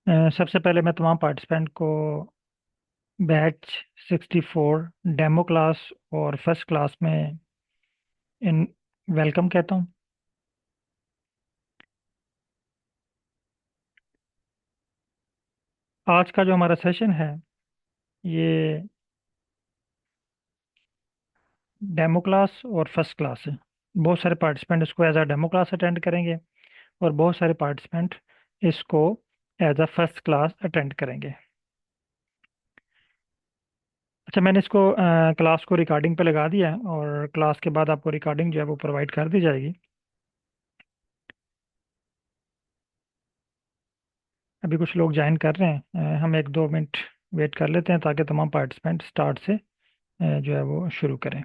सबसे पहले मैं तमाम पार्टिसिपेंट को बैच 64 डेमो क्लास और फर्स्ट क्लास में इन वेलकम कहता हूँ। आज का जो हमारा सेशन है ये डेमो क्लास और फर्स्ट क्लास है। बहुत सारे पार्टिसिपेंट इसको as a demo class attend करेंगे और बहुत सारे पार्टिसिपेंट इसको as a first class attend करेंगे। अच्छा, मैंने इसको क्लास को रिकॉर्डिंग पे लगा दिया है और क्लास के बाद आपको रिकॉर्डिंग जो है वो प्रोवाइड कर दी जाएगी। अभी कुछ लोग ज्वाइन कर रहे हैं, हम 1-2 मिनट वेट कर लेते हैं ताकि तमाम पार्टिसिपेंट स्टार्ट से जो है वो शुरू करें।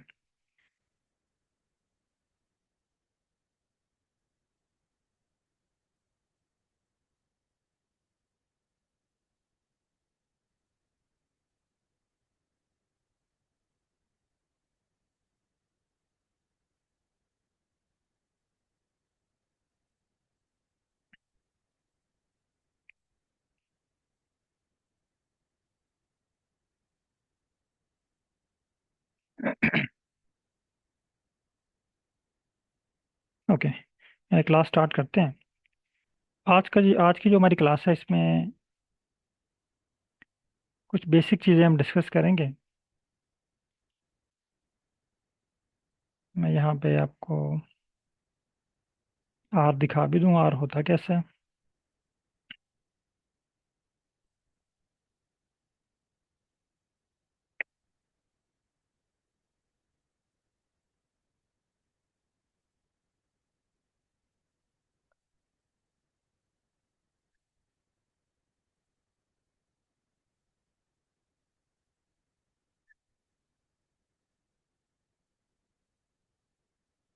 ओके, क्लास स्टार्ट करते हैं। आज की जो हमारी क्लास है इसमें कुछ बेसिक चीज़ें हम डिस्कस करेंगे। मैं यहाँ पे आपको आर दिखा भी दूँ, आर होता कैसा है।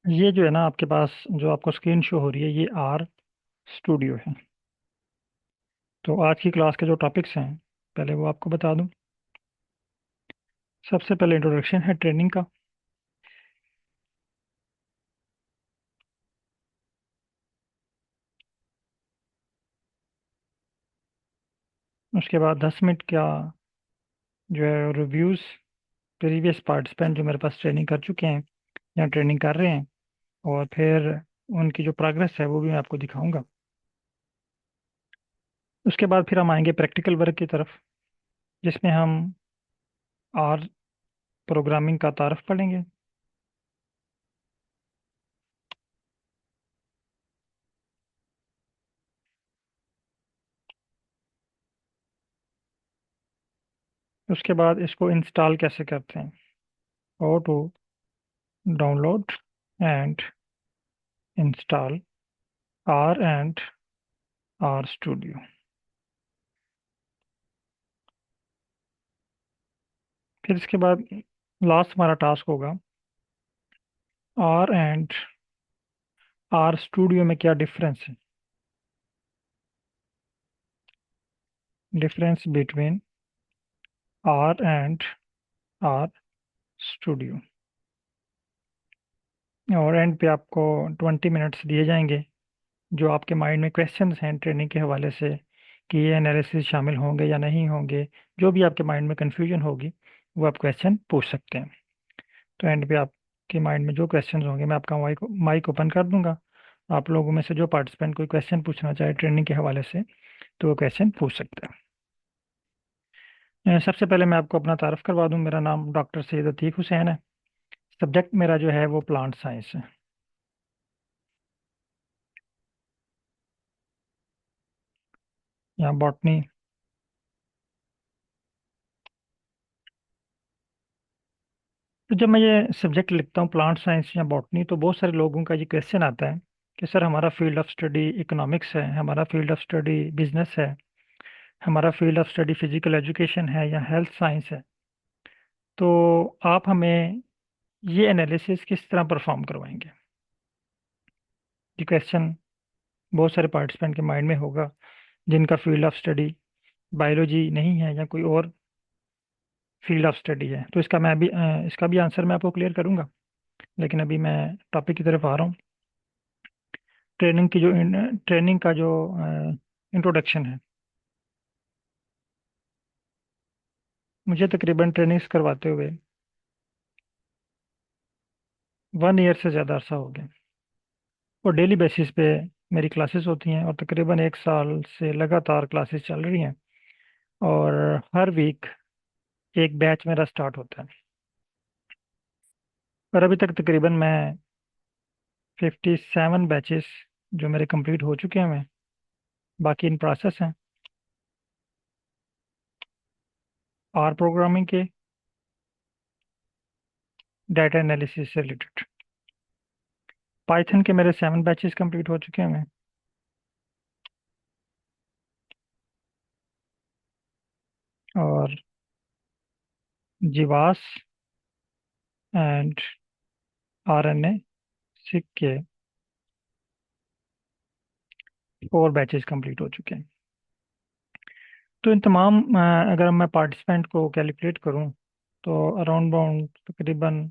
ये जो है ना आपके पास जो आपको स्क्रीन शो हो रही है ये आर स्टूडियो है। तो आज की क्लास के जो टॉपिक्स हैं पहले वो आपको बता दूं। सबसे पहले इंट्रोडक्शन है ट्रेनिंग का। उसके बाद 10 मिनट का जो है रिव्यूज़, प्रीवियस पार्टिसिपेंट जो मेरे पास ट्रेनिंग कर चुके हैं या ट्रेनिंग कर रहे हैं, और फिर उनकी जो प्रोग्रेस है वो भी मैं आपको दिखाऊंगा। उसके बाद फिर हम आएंगे प्रैक्टिकल वर्क की तरफ, जिसमें हम आर प्रोग्रामिंग का तारफ पढ़ेंगे। उसके बाद इसको इंस्टॉल कैसे करते हैं, how to download and install R and R studio. फिर इसके बाद लास्ट हमारा टास्क होगा आर एंड आर स्टूडियो में क्या डिफरेंस है, difference between R and R studio. और एंड पे आपको 20 मिनट्स दिए जाएंगे जो आपके माइंड में क्वेश्चंस हैं ट्रेनिंग के हवाले से, कि ये एनालिसिस शामिल होंगे या नहीं होंगे। जो भी आपके माइंड में कंफ्यूजन होगी वो आप क्वेश्चन पूछ सकते हैं। तो एंड पे आपके माइंड में जो क्वेश्चंस होंगे मैं आपका माइक माइक ओपन कर दूंगा। आप लोगों में से जो पार्टिसिपेंट कोई क्वेश्चन पूछना चाहे ट्रेनिंग के हवाले से तो वो क्वेश्चन पूछ सकते हैं। सबसे पहले मैं आपको अपना तारफ़ करवा दूं। मेरा नाम डॉक्टर सैयद अतीक हुसैन है। सब्जेक्ट मेरा जो है वो प्लांट साइंस है या बॉटनी। तो जब मैं ये सब्जेक्ट लिखता हूँ प्लांट साइंस या बॉटनी, तो बहुत सारे लोगों का ये क्वेश्चन आता है कि सर हमारा फील्ड ऑफ स्टडी इकोनॉमिक्स है, हमारा फील्ड ऑफ स्टडी बिजनेस है, हमारा field of study physical education है या हेल्थ साइंस है। तो आप हमें ये एनालिसिस किस तरह परफॉर्म करवाएंगे। ये क्वेश्चन बहुत सारे पार्टिसिपेंट के माइंड में होगा जिनका फील्ड ऑफ स्टडी बायोलॉजी नहीं है या कोई और फील्ड ऑफ स्टडी है। तो इसका भी आंसर मैं आपको क्लियर करूंगा। लेकिन अभी मैं टॉपिक की तरफ आ रहा हूँ। ट्रेनिंग का जो इंट्रोडक्शन है। मुझे तकरीबन ट्रेनिंग्स करवाते हुए 1 ईयर से ज़्यादा अरसा हो गया। और डेली बेसिस पे मेरी क्लासेस होती हैं, और तकरीबन 1 साल से लगातार क्लासेस चल रही हैं। और हर वीक एक बैच मेरा स्टार्ट होता है। और अभी तक तकरीबन मैं 57 बैचेस जो मेरे कंप्लीट हो चुके हैं, मैं बाकी इन प्रोसेस हैं। आर प्रोग्रामिंग के, डाटा एनालिसिस से रिलेटेड। पाइथन के मेरे 7 बैचेस कंप्लीट हो चुके हैं मैं। और जीवास एंड RNA सीख के 4 बैचेस कंप्लीट हो चुके हैं। तो इन तमाम अगर मैं पार्टिसिपेंट को कैलकुलेट करूं तो अराउंड बाउंड तकरीबन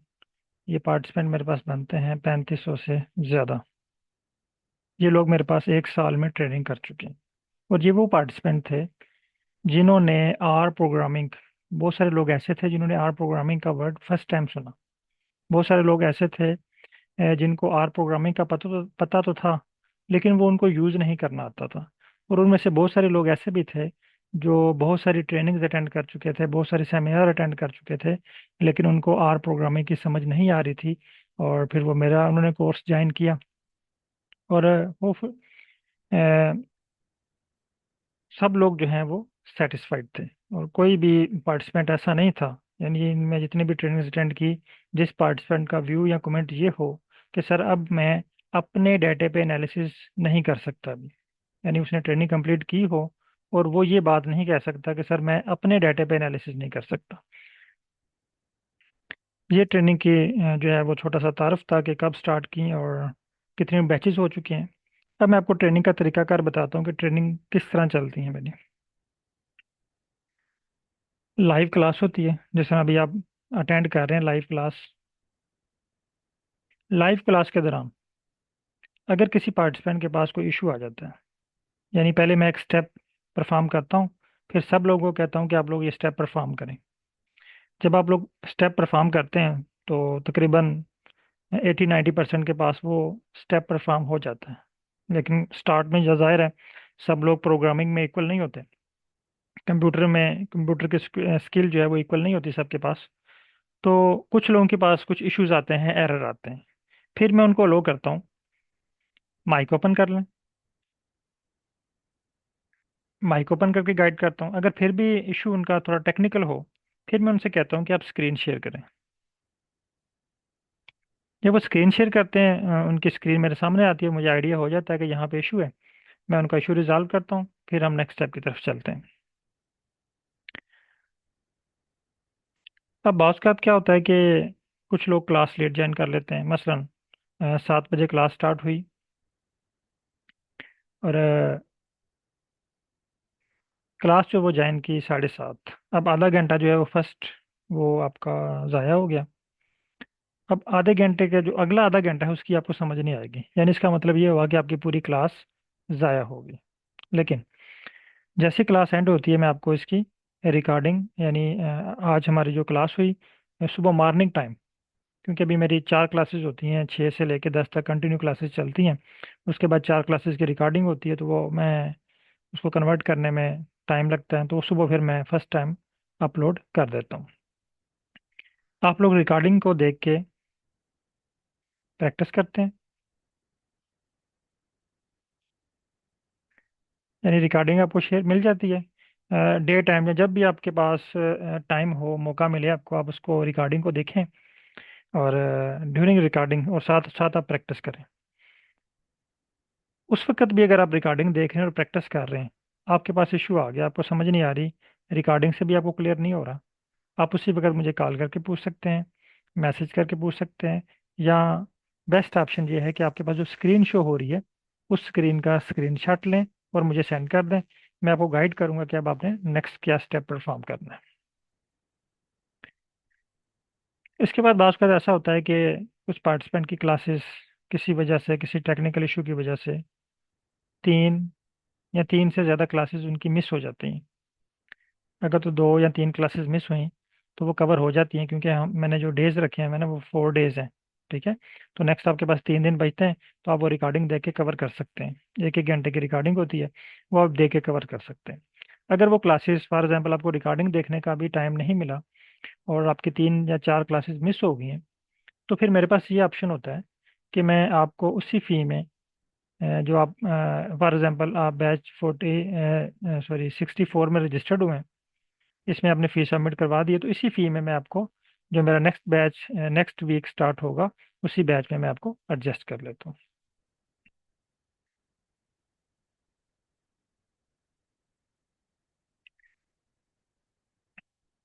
ये पार्टिसिपेंट मेरे पास बनते हैं 3500 से ज़्यादा। ये लोग मेरे पास 1 साल में ट्रेनिंग कर चुके हैं। और ये वो पार्टिसिपेंट थे जिन्होंने आर प्रोग्रामिंग, बहुत सारे लोग ऐसे थे जिन्होंने आर प्रोग्रामिंग का वर्ड फर्स्ट टाइम सुना। बहुत सारे लोग ऐसे थे जिनको आर प्रोग्रामिंग का पता तो था, लेकिन वो उनको यूज़ नहीं करना आता था। और उनमें से बहुत सारे लोग ऐसे भी थे जो बहुत सारी ट्रेनिंग्स अटेंड कर चुके थे, बहुत सारे सेमिनार अटेंड कर चुके थे, लेकिन उनको आर प्रोग्रामिंग की समझ नहीं आ रही थी। और फिर वो मेरा उन्होंने कोर्स ज्वाइन किया। और सब लोग जो हैं वो सेटिस्फाइड थे। और कोई भी पार्टिसिपेंट ऐसा नहीं था, यानी इनमें जितने भी ट्रेनिंग्स अटेंड की, जिस पार्टिसिपेंट का व्यू या कमेंट ये हो कि सर अब मैं अपने डाटे पे एनालिसिस नहीं कर सकता अभी, यानी उसने ट्रेनिंग कंप्लीट की हो और वो ये बात नहीं कह सकता कि सर मैं अपने डाटे पे एनालिसिस नहीं कर सकता। ये ट्रेनिंग की जो है वो छोटा सा तारफ था कि कब स्टार्ट की और कितने बैचेस हो चुके हैं। अब मैं आपको ट्रेनिंग का तरीकाकार बताता हूँ कि ट्रेनिंग किस तरह चलती है मेरी। लाइव क्लास होती है, जैसे अभी आप अटेंड कर रहे हैं लाइव क्लास। लाइव क्लास के दौरान अगर किसी पार्टिसिपेंट के पास कोई इशू आ जाता है, यानी पहले मैं एक स्टेप परफॉर्म करता हूँ, फिर सब लोगों को कहता हूँ कि आप लोग ये स्टेप परफॉर्म करें। जब आप लोग स्टेप परफॉर्म करते हैं तो तकरीबन 80-90% के पास वो स्टेप परफॉर्म हो जाता है। लेकिन स्टार्ट में जो जाहिर है, सब लोग प्रोग्रामिंग में इक्वल नहीं होते। कंप्यूटर की स्किल जो है वो इक्वल नहीं होती सबके पास। तो कुछ लोगों के पास कुछ इश्यूज आते हैं, एरर आते हैं। फिर मैं उनको लो करता हूँ, माइक ओपन कर लें। माइक ओपन करके गाइड करता हूँ। अगर फिर भी इशू उनका थोड़ा टेक्निकल हो, फिर मैं उनसे कहता हूँ कि आप स्क्रीन शेयर करें। जब वो स्क्रीन शेयर करते हैं, उनकी स्क्रीन मेरे सामने आती है, मुझे आइडिया हो जाता है कि यहाँ पे इशू है। मैं उनका इशू रिजॉल्व करता हूँ, फिर हम नेक्स्ट स्टेप की तरफ चलते हैं। अब बात का क्या होता है कि कुछ लोग क्लास लेट ज्वाइन कर लेते हैं। मसलन 7 बजे क्लास स्टार्ट हुई और क्लास जो वो ज्वाइन की 7:30। अब आधा घंटा जो है वो फर्स्ट वो आपका ज़ाया हो गया। अब आधे घंटे का जो अगला आधा घंटा है उसकी आपको समझ नहीं आएगी, यानी इसका मतलब ये हुआ कि आपकी पूरी क्लास ज़ाया होगी। लेकिन जैसे क्लास एंड होती है, मैं आपको इसकी रिकॉर्डिंग, यानी आज हमारी जो क्लास हुई सुबह मॉर्निंग टाइम, क्योंकि अभी मेरी 4 क्लासेस होती हैं, 6 से लेकर 10 तक कंटिन्यू क्लासेस चलती हैं। उसके बाद 4 क्लासेस की रिकॉर्डिंग होती है, तो वो मैं उसको कन्वर्ट करने में टाइम लगता है, तो वो सुबह फिर मैं फर्स्ट टाइम अपलोड कर देता हूँ। आप लोग रिकॉर्डिंग को देख के प्रैक्टिस करते हैं, यानी रिकॉर्डिंग आपको शेयर मिल जाती है डे टाइम में। जब भी आपके पास टाइम हो, मौका मिले आपको, आप उसको रिकॉर्डिंग को देखें और ड्यूरिंग रिकॉर्डिंग और साथ साथ आप प्रैक्टिस करें। उस वक्त भी अगर आप रिकॉर्डिंग देख रहे हैं और प्रैक्टिस कर रहे हैं, आपके पास इशू आ गया, आपको समझ नहीं आ रही, रिकॉर्डिंग से भी आपको क्लियर नहीं हो रहा, आप उसी वक्त मुझे कॉल करके पूछ सकते हैं, मैसेज करके पूछ सकते हैं। या बेस्ट ऑप्शन ये है कि आपके पास जो स्क्रीन शो हो रही है उस स्क्रीन का स्क्रीनशॉट लें और मुझे सेंड कर दें। मैं आपको गाइड करूंगा कि अब आपने नेक्स्ट क्या स्टेप परफॉर्म करना है। इसके बाद बात का ऐसा होता है कि कुछ पार्टिसिपेंट की क्लासेस किसी वजह से, किसी टेक्निकल इशू की वजह से 3 या 3 से ज़्यादा क्लासेस उनकी मिस हो जाती हैं। अगर तो 2 या 3 क्लासेस मिस हुई तो वो कवर हो जाती हैं, क्योंकि हम मैंने जो डेज रखे हैं मैंने वो 4 डेज हैं। ठीक है। तो नेक्स्ट आपके पास 3 दिन बचते हैं, तो आप वो रिकॉर्डिंग देख के कवर कर सकते हैं। 1 1 घंटे की रिकॉर्डिंग होती है, वो आप देख के कवर कर सकते हैं। अगर वो क्लासेस फॉर एग्जाम्पल आपको रिकॉर्डिंग देखने का भी टाइम नहीं मिला और आपकी 3 या 4 क्लासेस मिस हो गई हैं, तो फिर मेरे पास ये ऑप्शन होता है कि मैं आपको उसी फी में जो आप फॉर एग्जांपल आप बैच 64 में रजिस्टर्ड हुए हैं, इसमें आपने फी सबमिट करवा दी है, तो इसी फी में मैं आपको जो मेरा next batch next week start होगा उसी बैच में मैं आपको एडजस्ट कर लेता हूँ।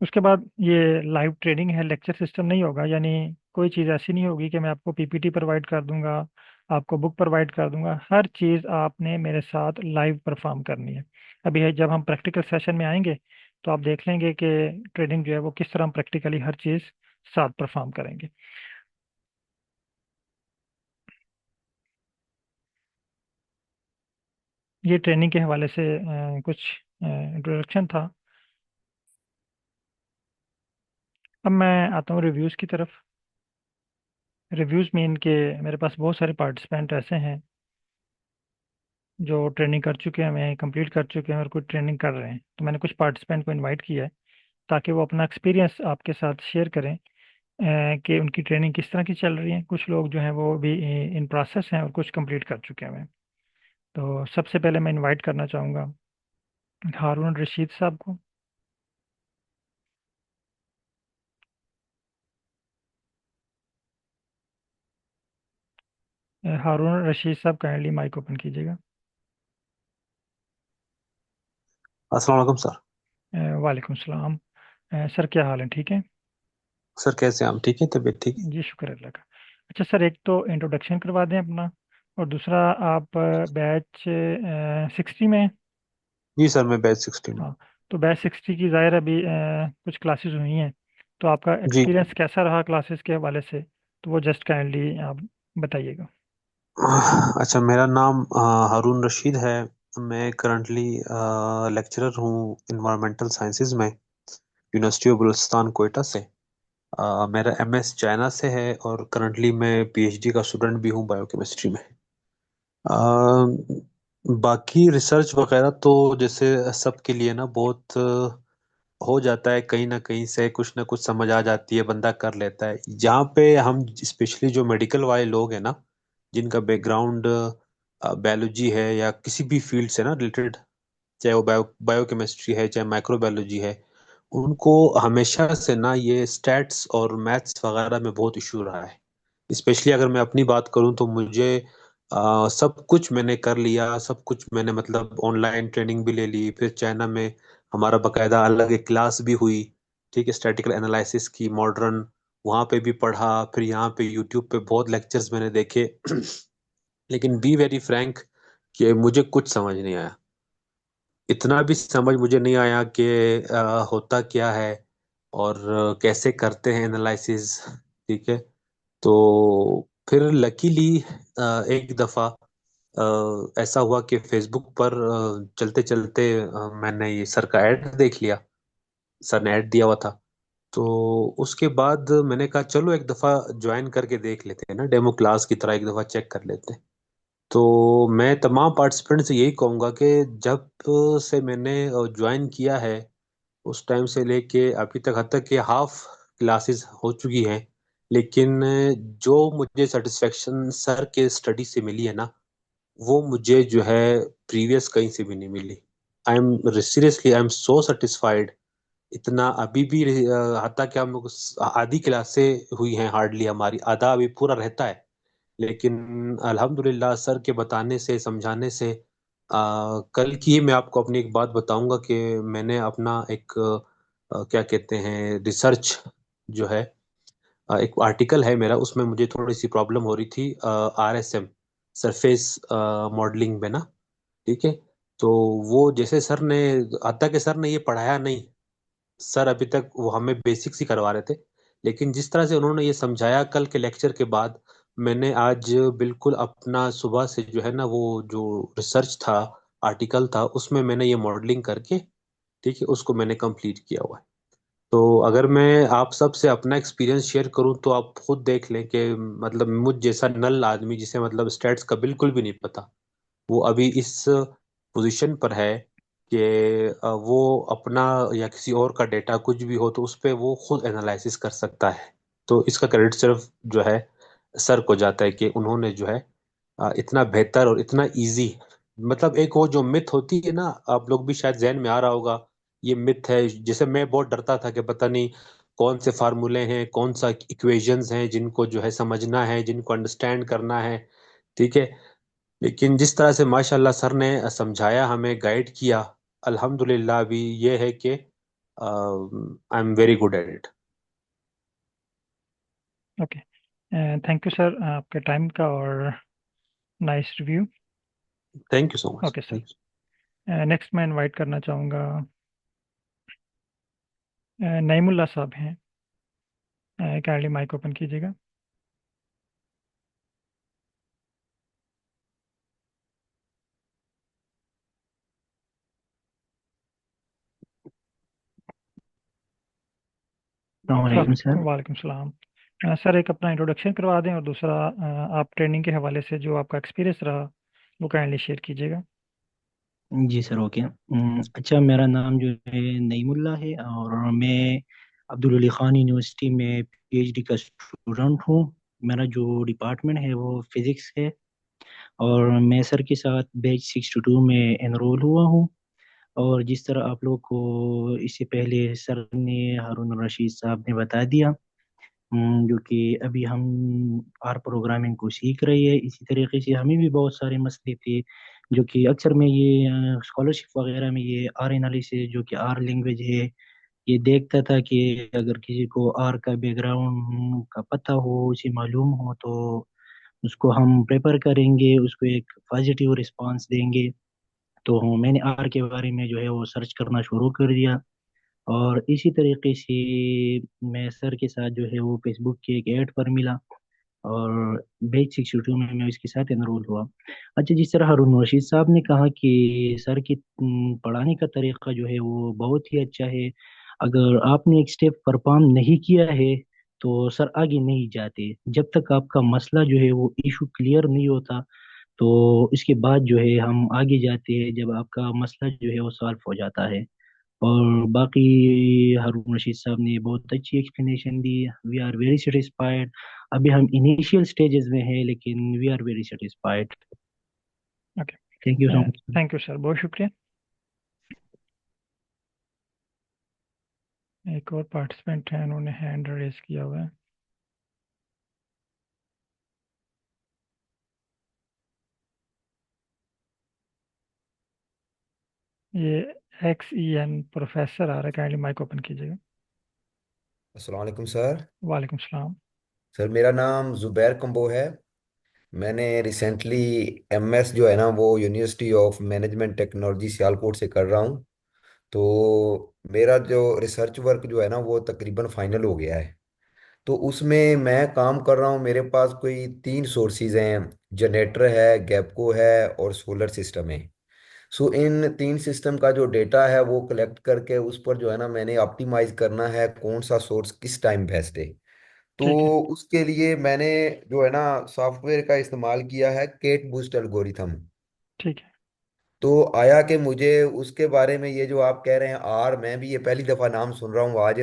उसके बाद ये लाइव ट्रेनिंग है, लेक्चर सिस्टम नहीं होगा, यानी कोई चीज़ ऐसी नहीं होगी कि मैं आपको पीपीटी प्रोवाइड कर दूंगा, आपको बुक प्रोवाइड कर दूंगा। हर चीज़ आपने मेरे साथ लाइव परफॉर्म करनी है। अभी है जब हम प्रैक्टिकल सेशन में आएंगे तो आप देख लेंगे कि ट्रेनिंग जो है वो किस तरह हम प्रैक्टिकली हर चीज़ साथ परफॉर्म करेंगे। ये ट्रेनिंग के हवाले से कुछ इंट्रोडक्शन था। अब मैं आता हूँ रिव्यूज़ की तरफ। रिव्यूज़ मीन के मेरे पास बहुत सारे पार्टिसिपेंट ऐसे हैं जो ट्रेनिंग कर चुके हैं, हमें कंप्लीट कर चुके हैं और कुछ ट्रेनिंग कर रहे हैं। तो मैंने कुछ पार्टिसिपेंट को इनवाइट किया है ताकि वो अपना एक्सपीरियंस आपके साथ शेयर करें कि उनकी ट्रेनिंग किस तरह की चल रही है। कुछ लोग जो हैं वो भी इन प्रोसेस हैं और कुछ कंप्लीट कर चुके हैं। तो सबसे पहले मैं इनवाइट करना चाहूँगा हारून रशीद साहब को। हारून रशीद साहब काइंडली माइक ओपन कीजिएगा। अस्सलाम वालेकुम सर। वालेकुम सलाम। सर क्या हाल है, ठीक है? सर कैसे हैं आप? ठीक है, तबीयत ठीक है? जी शुक्र अल्लाह का। अच्छा सर, एक तो इंट्रोडक्शन करवा दें अपना, और दूसरा आप बैच 60 में हैं? जी सर, मैं बैच 16 में। हाँ। तो बैच 60 की ज़ाहिर अभी कुछ क्लासेस हुई हैं, तो आपका जी। एक्सपीरियंस कैसा रहा क्लासेस के हवाले से, तो वो जस्ट काइंडली आप बताइएगा। अच्छा, मेरा नाम हारून रशीद है। मैं करंटली लेक्चरर हूँ इन्वायरमेंटल साइंसेज में, यूनिवर्सिटी ऑफ बलूचिस्तान कोयटा से। मेरा एमएस चाइना से है और करंटली मैं पीएचडी का स्टूडेंट भी हूँ बायोकेमिस्ट्री में। बाकी रिसर्च वगैरह तो जैसे सबके लिए ना बहुत हो जाता है, कहीं ना कहीं से कुछ ना कुछ समझ आ जाती है, बंदा कर लेता है। जहाँ पे हम स्पेशली जो मेडिकल वाले लोग हैं ना, जिनका बैकग्राउंड बायोलॉजी है या किसी भी फील्ड से ना रिलेटेड, चाहे वो बायोकेमिस्ट्री है चाहे माइक्रोबायोलॉजी है, उनको हमेशा से ना ये स्टैट्स और मैथ्स वगैरह में बहुत इशू रहा है। स्पेशली अगर मैं अपनी बात करूं तो मुझे सब कुछ मैंने कर लिया, सब कुछ मैंने मतलब ऑनलाइन ट्रेनिंग भी ले ली, फिर चाइना में हमारा बकायदा अलग एक क्लास भी हुई, ठीक है, स्टैटिकल एनालिसिस की मॉडर्न, वहाँ पे भी पढ़ा, फिर यहाँ पे यूट्यूब पे बहुत लेक्चर्स मैंने देखे। लेकिन बी वेरी फ्रैंक कि मुझे कुछ समझ नहीं आया। इतना भी समझ मुझे नहीं आया कि होता क्या है और कैसे करते हैं एनालिसिस, ठीक है। तो फिर लकीली एक दफ़ा ऐसा हुआ कि फेसबुक पर चलते चलते मैंने ये सर का ऐड देख लिया। सर ने ऐड दिया हुआ था, तो उसके बाद मैंने कहा चलो एक दफ़ा ज्वाइन करके देख लेते हैं ना, डेमो क्लास की तरह एक दफ़ा चेक कर लेते हैं। तो मैं तमाम पार्टिसिपेंट से यही कहूँगा कि जब से मैंने ज्वाइन किया है उस टाइम से लेके अभी तक, हद तक कि हाफ क्लासेस हो चुकी हैं, लेकिन जो मुझे सेटिस्फेक्शन सर के स्टडी से मिली है ना, वो मुझे जो है प्रीवियस कहीं से भी नहीं मिली। I am seriously, I am so satisfied. इतना अभी भी हत्ता कि हम आधी क्लासें हुई हैं हार्डली, हमारी आधा अभी पूरा रहता है, लेकिन अल्हम्दुलिल्लाह सर के बताने से समझाने से कल की ही मैं आपको अपनी एक बात बताऊंगा कि मैंने अपना एक क्या कहते हैं रिसर्च जो है, एक आर्टिकल है मेरा, उसमें मुझे थोड़ी सी प्रॉब्लम हो रही थी आरएसएम, सरफेस मॉडलिंग में ना, ठीक है। तो वो जैसे सर ने, हत्ता के सर ने ये पढ़ाया नहीं, सर अभी तक वो हमें बेसिक्स ही करवा रहे थे, लेकिन जिस तरह से उन्होंने ये समझाया कल के लेक्चर के बाद, मैंने आज बिल्कुल अपना सुबह से जो है ना वो जो रिसर्च था, आर्टिकल था, उसमें मैंने ये मॉडलिंग करके ठीक है, उसको मैंने कंप्लीट किया हुआ है। तो अगर मैं आप सबसे अपना एक्सपीरियंस शेयर करूं तो आप खुद देख लें कि मतलब मुझ जैसा नल आदमी जिसे मतलब स्टैट्स का बिल्कुल भी नहीं पता, वो अभी इस पोजीशन पर है कि वो अपना या किसी और का डेटा कुछ भी हो तो उस पे वो खुद एनालिसिस कर सकता है। तो इसका क्रेडिट सिर्फ जो है सर को जाता है कि उन्होंने जो है इतना बेहतर और इतना इजी, मतलब एक वो जो मिथ होती है ना, आप लोग भी शायद जहन में आ रहा होगा, ये मिथ है। जैसे मैं बहुत डरता था कि पता नहीं कौन से फार्मूले हैं, कौन सा इक्वेशंस हैं जिनको जो है समझना है, जिनको अंडरस्टैंड करना है। ठीक है, लेकिन जिस तरह से माशाल्लाह सर ने समझाया, हमें गाइड किया, अल्हम्दुलिल्लाह अभी ये है कि I am very good at it. Okay, thank you sir आपके टाइम का और nice review. Thank you so much, okay sir, thank next मैं इनवाइट करना चाहूँगा नईमुल्ला साहब हैं, काइंडली माइक ओपन कीजिएगा। अलैक्म सर। वालेकुम सलाम। सर एक अपना इंट्रोडक्शन करवा दें और दूसरा आप ट्रेनिंग के हवाले से जो आपका एक्सपीरियंस रहा वो काइंडली शेयर कीजिएगा। जी सर, ओके। अच्छा, मेरा नाम जो है नईमुल्ला है और मैं अब्दुल अली खान यूनिवर्सिटी में पीएचडी का स्टूडेंट हूँ। मेरा जो डिपार्टमेंट है वो फिज़िक्स है और मैं सर के साथ बैच 62 में एनरोल हुआ हूँ। और जिस तरह आप लोग को इससे पहले सर ने, हारून रशीद साहब ने बता दिया, जो कि अभी हम आर प्रोग्रामिंग को सीख रही है, इसी तरीके से हमें भी बहुत सारे मसले थे जो कि अक्सर में ये स्कॉलरशिप वगैरह में ये आर एनालिसिस जो कि आर लैंग्वेज है, ये देखता था कि अगर किसी को आर का बैकग्राउंड का पता हो, उसे मालूम हो, तो उसको हम प्रेफर करेंगे, उसको एक पॉजिटिव रिस्पांस देंगे। तो मैंने आर के बारे में जो है वो सर्च करना शुरू कर दिया और इसी तरीके से मैं सर के साथ जो है वो फेसबुक के एक ऐड पर मिला और बैच 62 में मैं इसके साथ एनरोल हुआ। अच्छा, जिस तरह हारून रशीद साहब ने कहा कि सर की पढ़ाने का तरीका जो है वो बहुत ही अच्छा है। अगर आपने एक स्टेप परफॉर्म नहीं किया है तो सर आगे नहीं जाते, जब तक आपका मसला जो है वो इशू क्लियर नहीं होता। तो इसके बाद जो है हम आगे जाते हैं जब आपका मसला जो है वो सॉल्व हो जाता है। और बाकी हारून रशीद साहब ने बहुत अच्छी एक्सप्लेनेशन दी। We are very satisfied. अभी हम इनिशियल स्टेजेस में हैं लेकिन we are very satisfied. Okay, thank you so much. Thank you sir, बहुत शुक्रिया। एक और पार्टिसिपेंट हैं, उन्होंने हैंड रेज किया हुआ है। ये XEN प्रोफेसर आ रहा है, काइंडली माइक ओपन कीजिएगा। अस्सलाम वालेकुम सर। वालेकुम सलाम। सर मेरा नाम ज़ुबैर कंबो है। मैंने रिसेंटली एमएस जो है ना वो university of management technology Sialkot से कर रहा हूँ। तो मेरा जो रिसर्च वर्क जो है ना वो तकरीबन फाइनल हो गया है। तो उसमें मैं काम कर रहा हूँ, मेरे पास कोई 3 सोर्सेज हैं। जनरेटर है, गैपको है और सोलर सिस्टम है। सो इन 3 सिस्टम का जो डेटा है वो कलेक्ट करके उस पर जो है ना मैंने ऑप्टिमाइज करना है कौन सा सोर्स किस टाइम बेस्ट है। तो ठीक है। उसके लिए मैंने जो है ना सॉफ्टवेयर का इस्तेमाल किया है, केट बूस्ट एल्गोरिथम। ठीक है। तो आया कि मुझे उसके बारे में ये जो आप कह रहे हैं आर, मैं भी ये पहली दफ़ा नाम सुन रहा हूँ आज।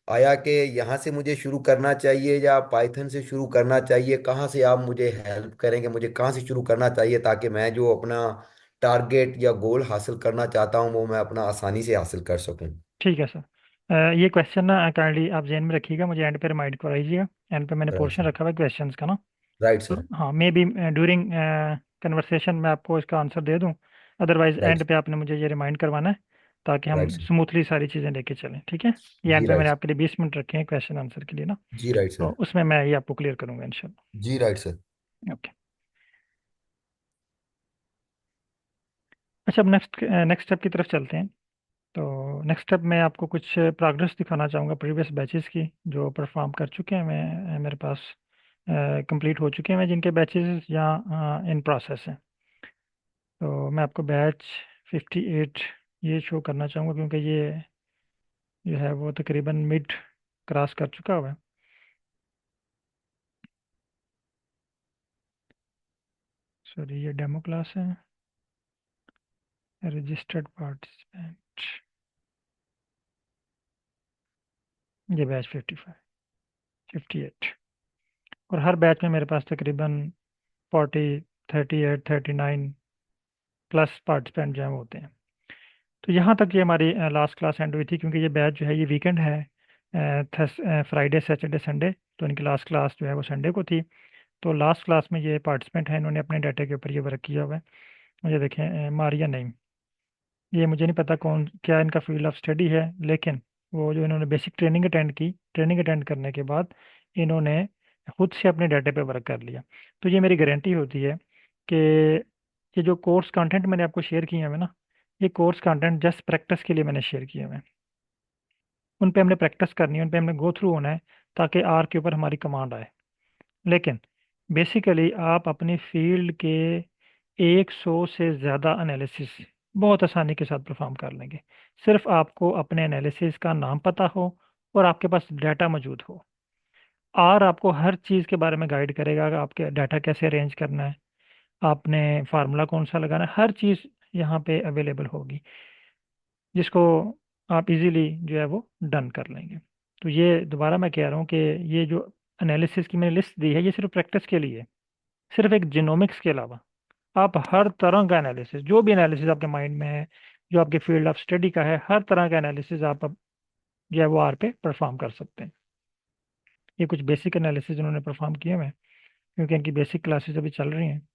आया कि यहाँ से मुझे शुरू करना चाहिए या पाइथन से शुरू करना चाहिए, कहाँ से आप मुझे हेल्प करेंगे, मुझे कहाँ से शुरू करना चाहिए ताकि मैं जो अपना टारगेट या गोल हासिल करना चाहता हूँ वो मैं अपना आसानी से हासिल कर सकूँ। ठीक है सर, ये क्वेश्चन ना काइंडली आप जहन में रखिएगा, मुझे एंड पे रिमाइंड कराइएगा। एंड पे मैंने राइट पोर्शन सर। रखा हुआ है क्वेश्चंस का ना। राइट तो सर। हाँ, मे बी ड्यूरिंग कन्वर्सेशन में आपको इसका आंसर दे दूं, अदरवाइज राइट। एंड पे आपने मुझे ये रिमाइंड करवाना है ताकि राइट हम सर। स्मूथली सारी चीज़ें लेके चलें। ठीक है, ये जी एंड पे मैंने राइट। आपके लिए 20 मिनट रखे हैं क्वेश्चन आंसर के लिए ना। जी राइट तो सर। उसमें मैं ये आपको क्लियर करूंगा इंशाल्लाह। जी राइट सर। ओके। अच्छा, अब नेक्स्ट नेक्स्ट स्टेप की तरफ चलते हैं। तो नेक्स्ट स्टेप में आपको कुछ प्रोग्रेस दिखाना चाहूँगा प्रीवियस बैचेस की जो परफॉर्म कर चुके हैं, मैं मेरे पास कंप्लीट हो चुके हैं, मैं जिनके बैचेस यहाँ इन प्रोसेस हैं। तो मैं आपको बैच 58 ये शो करना चाहूँगा क्योंकि ये जो है वो तकरीबन मिड क्रॉस कर चुका हुआ है। सॉरी, ये डेमो क्लास है। रजिस्टर्ड पार्टिसिपेंट, ये बैच 55, 58, और हर बैच में मेरे पास तकरीबन 40, 38, 39 प्लस पार्टिसिपेंट जो है वो होते हैं। तो यहाँ तक ये हमारी लास्ट क्लास एंड हुई थी, क्योंकि ये बैच जो है ये वीकेंड है, फ्राइडे सैटरडे संडे, तो इनकी लास्ट क्लास जो है वो संडे को थी। तो लास्ट क्लास में ये पार्टिसिपेंट हैं, इन्होंने अपने डाटा के ऊपर ये वर्क किया हुआ है। मुझे देखें, मारिया नहीं, ये मुझे नहीं पता कौन क्या इनका फील्ड ऑफ स्टडी है, लेकिन वो जो इन्होंने बेसिक ट्रेनिंग अटेंड की, ट्रेनिंग अटेंड करने के बाद इन्होंने खुद से अपने डाटा पे वर्क कर लिया। तो ये मेरी गारंटी होती है कि ये जो कोर्स कंटेंट मैंने आपको शेयर किए हैं ना, ये कोर्स कंटेंट जस्ट प्रैक्टिस के लिए मैंने शेयर किए हैं। उन पे हमने प्रैक्टिस करनी है, उन पे हमने गो थ्रू होना है, ताकि आर के ऊपर हमारी कमांड आए। लेकिन बेसिकली आप अपनी फील्ड के 100 से ज़्यादा एनालिसिस बहुत आसानी के साथ परफॉर्म कर लेंगे। सिर्फ आपको अपने एनालिसिस का नाम पता हो और आपके पास डाटा मौजूद हो। आर आपको हर चीज़ के बारे में गाइड करेगा कि आपके डाटा कैसे अरेंज करना है, आपने फार्मूला कौन सा लगाना है, हर चीज़ यहाँ पे अवेलेबल होगी, जिसको आप इजीली जो है वो डन कर लेंगे। तो ये दोबारा मैं कह रहा हूँ कि ये जो एनालिसिस की मैंने लिस्ट दी है, ये सिर्फ प्रैक्टिस के लिए है, सिर्फ एक जीनोमिक्स के अलावा आप हर तरह का एनालिसिस, जो भी एनालिसिस आपके माइंड में है, जो आपके फील्ड ऑफ स्टडी का है, हर तरह का एनालिसिस आप अब जो है वो आर पे परफॉर्म कर सकते हैं। ये कुछ बेसिक एनालिसिस उन्होंने परफॉर्म किए हुए हैं, क्योंकि इनकी बेसिक क्लासेस अभी चल रही हैं।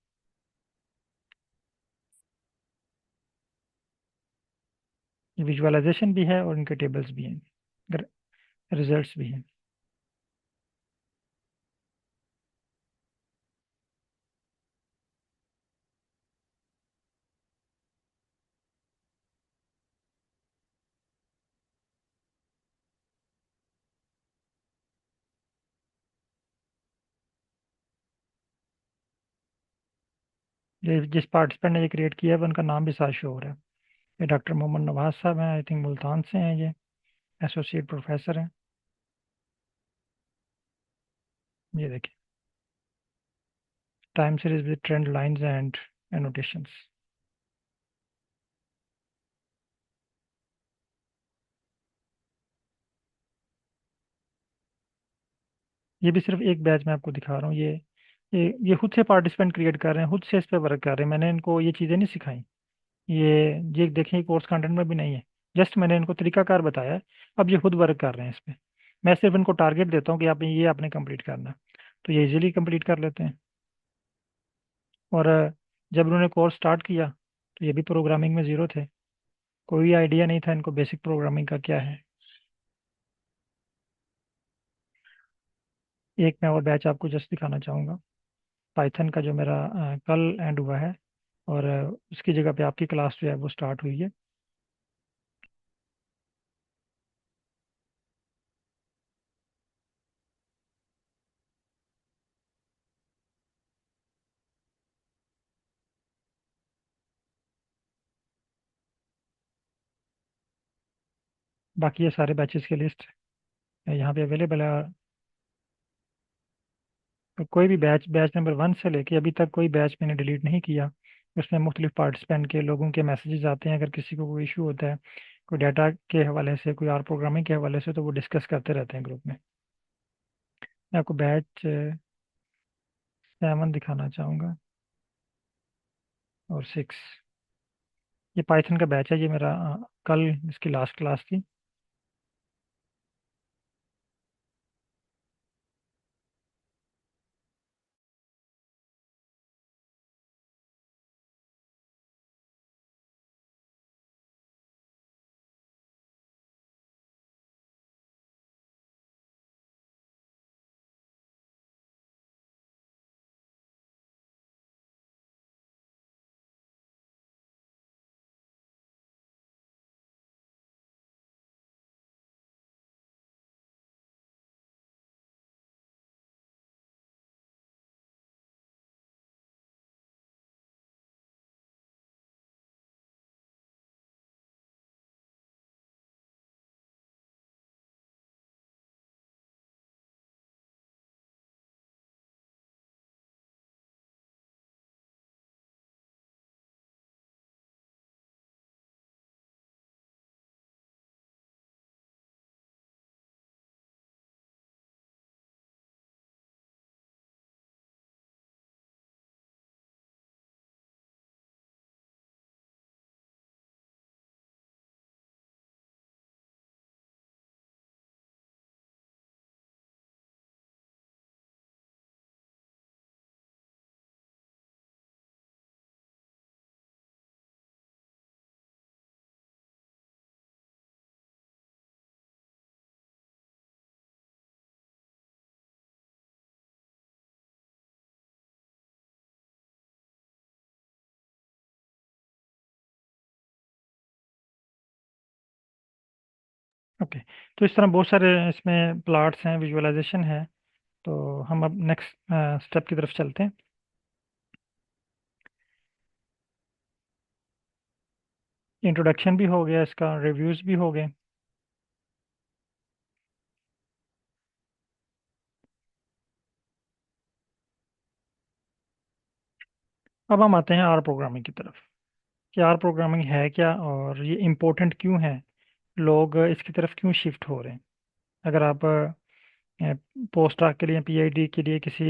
विजुअलाइजेशन भी है और इनके टेबल्स भी हैं, रिजल्ट्स भी हैं। ये जिस पार्टिसिपेंट ने ये क्रिएट किया है उनका नाम भी साथ शो हो रहा है। ये डॉक्टर मोहम्मद नवाज साहब हैं, आई थिंक मुल्तान से हैं, ये एसोसिएट प्रोफेसर हैं। ये देखिए, time series with trend lines and annotations. ये भी सिर्फ एक बैच में आपको दिखा रहा हूँ। ये खुद से पार्टिसिपेंट क्रिएट कर रहे हैं, खुद से इस पे वर्क कर रहे हैं, मैंने इनको ये चीज़ें नहीं सिखाई। ये देखें, कोर्स कंटेंट में भी नहीं है, जस्ट मैंने इनको तरीकाकार बताया है। अब ये खुद वर्क कर रहे हैं इस पे। मैं सिर्फ इनको टारगेट देता हूँ कि आप ये आपने कंप्लीट करना है, तो ये इजीली कंप्लीट कर लेते हैं। और जब उन्होंने कोर्स स्टार्ट किया तो ये भी प्रोग्रामिंग में ज़ीरो थे, कोई आइडिया नहीं था इनको बेसिक प्रोग्रामिंग का क्या है। एक मैं और बैच आपको जस्ट दिखाना चाहूँगा, पाइथन का, जो मेरा कल एंड हुआ है, और उसकी जगह पे आपकी क्लास जो है वो स्टार्ट हुई है। बाकी ये सारे बैचेस की लिस्ट यहाँ पे अवेलेबल है। तो कोई भी बैच, बैच नंबर 1 से लेके अभी तक कोई बैच मैंने डिलीट नहीं किया। उसमें मुख्तलिफ पार्टिसिपेंट के लोगों के मैसेजेस आते हैं, अगर किसी को कोई इशू होता है, कोई डाटा के हवाले से, कोई आर प्रोग्रामिंग के हवाले से, तो वो डिस्कस करते रहते हैं ग्रुप में। मैं आपको बैच 7 दिखाना चाहूँगा और 6। ये पाइथन का बैच है, ये मेरा कल इसकी लास्ट क्लास थी। ओके, तो इस तरह बहुत सारे इसमें प्लॉट्स हैं, विजुअलाइजेशन है। तो हम अब नेक्स्ट स्टेप की तरफ चलते हैं। इंट्रोडक्शन भी हो गया, इसका रिव्यूज़ भी हो गए। अब हम आते हैं आर प्रोग्रामिंग की तरफ, कि आर प्रोग्रामिंग है क्या और ये इम्पोर्टेंट क्यों है, लोग इसकी तरफ क्यों शिफ्ट हो रहे हैं। अगर आप पोस्ट डॉक के लिए, पीआईडी के लिए किसी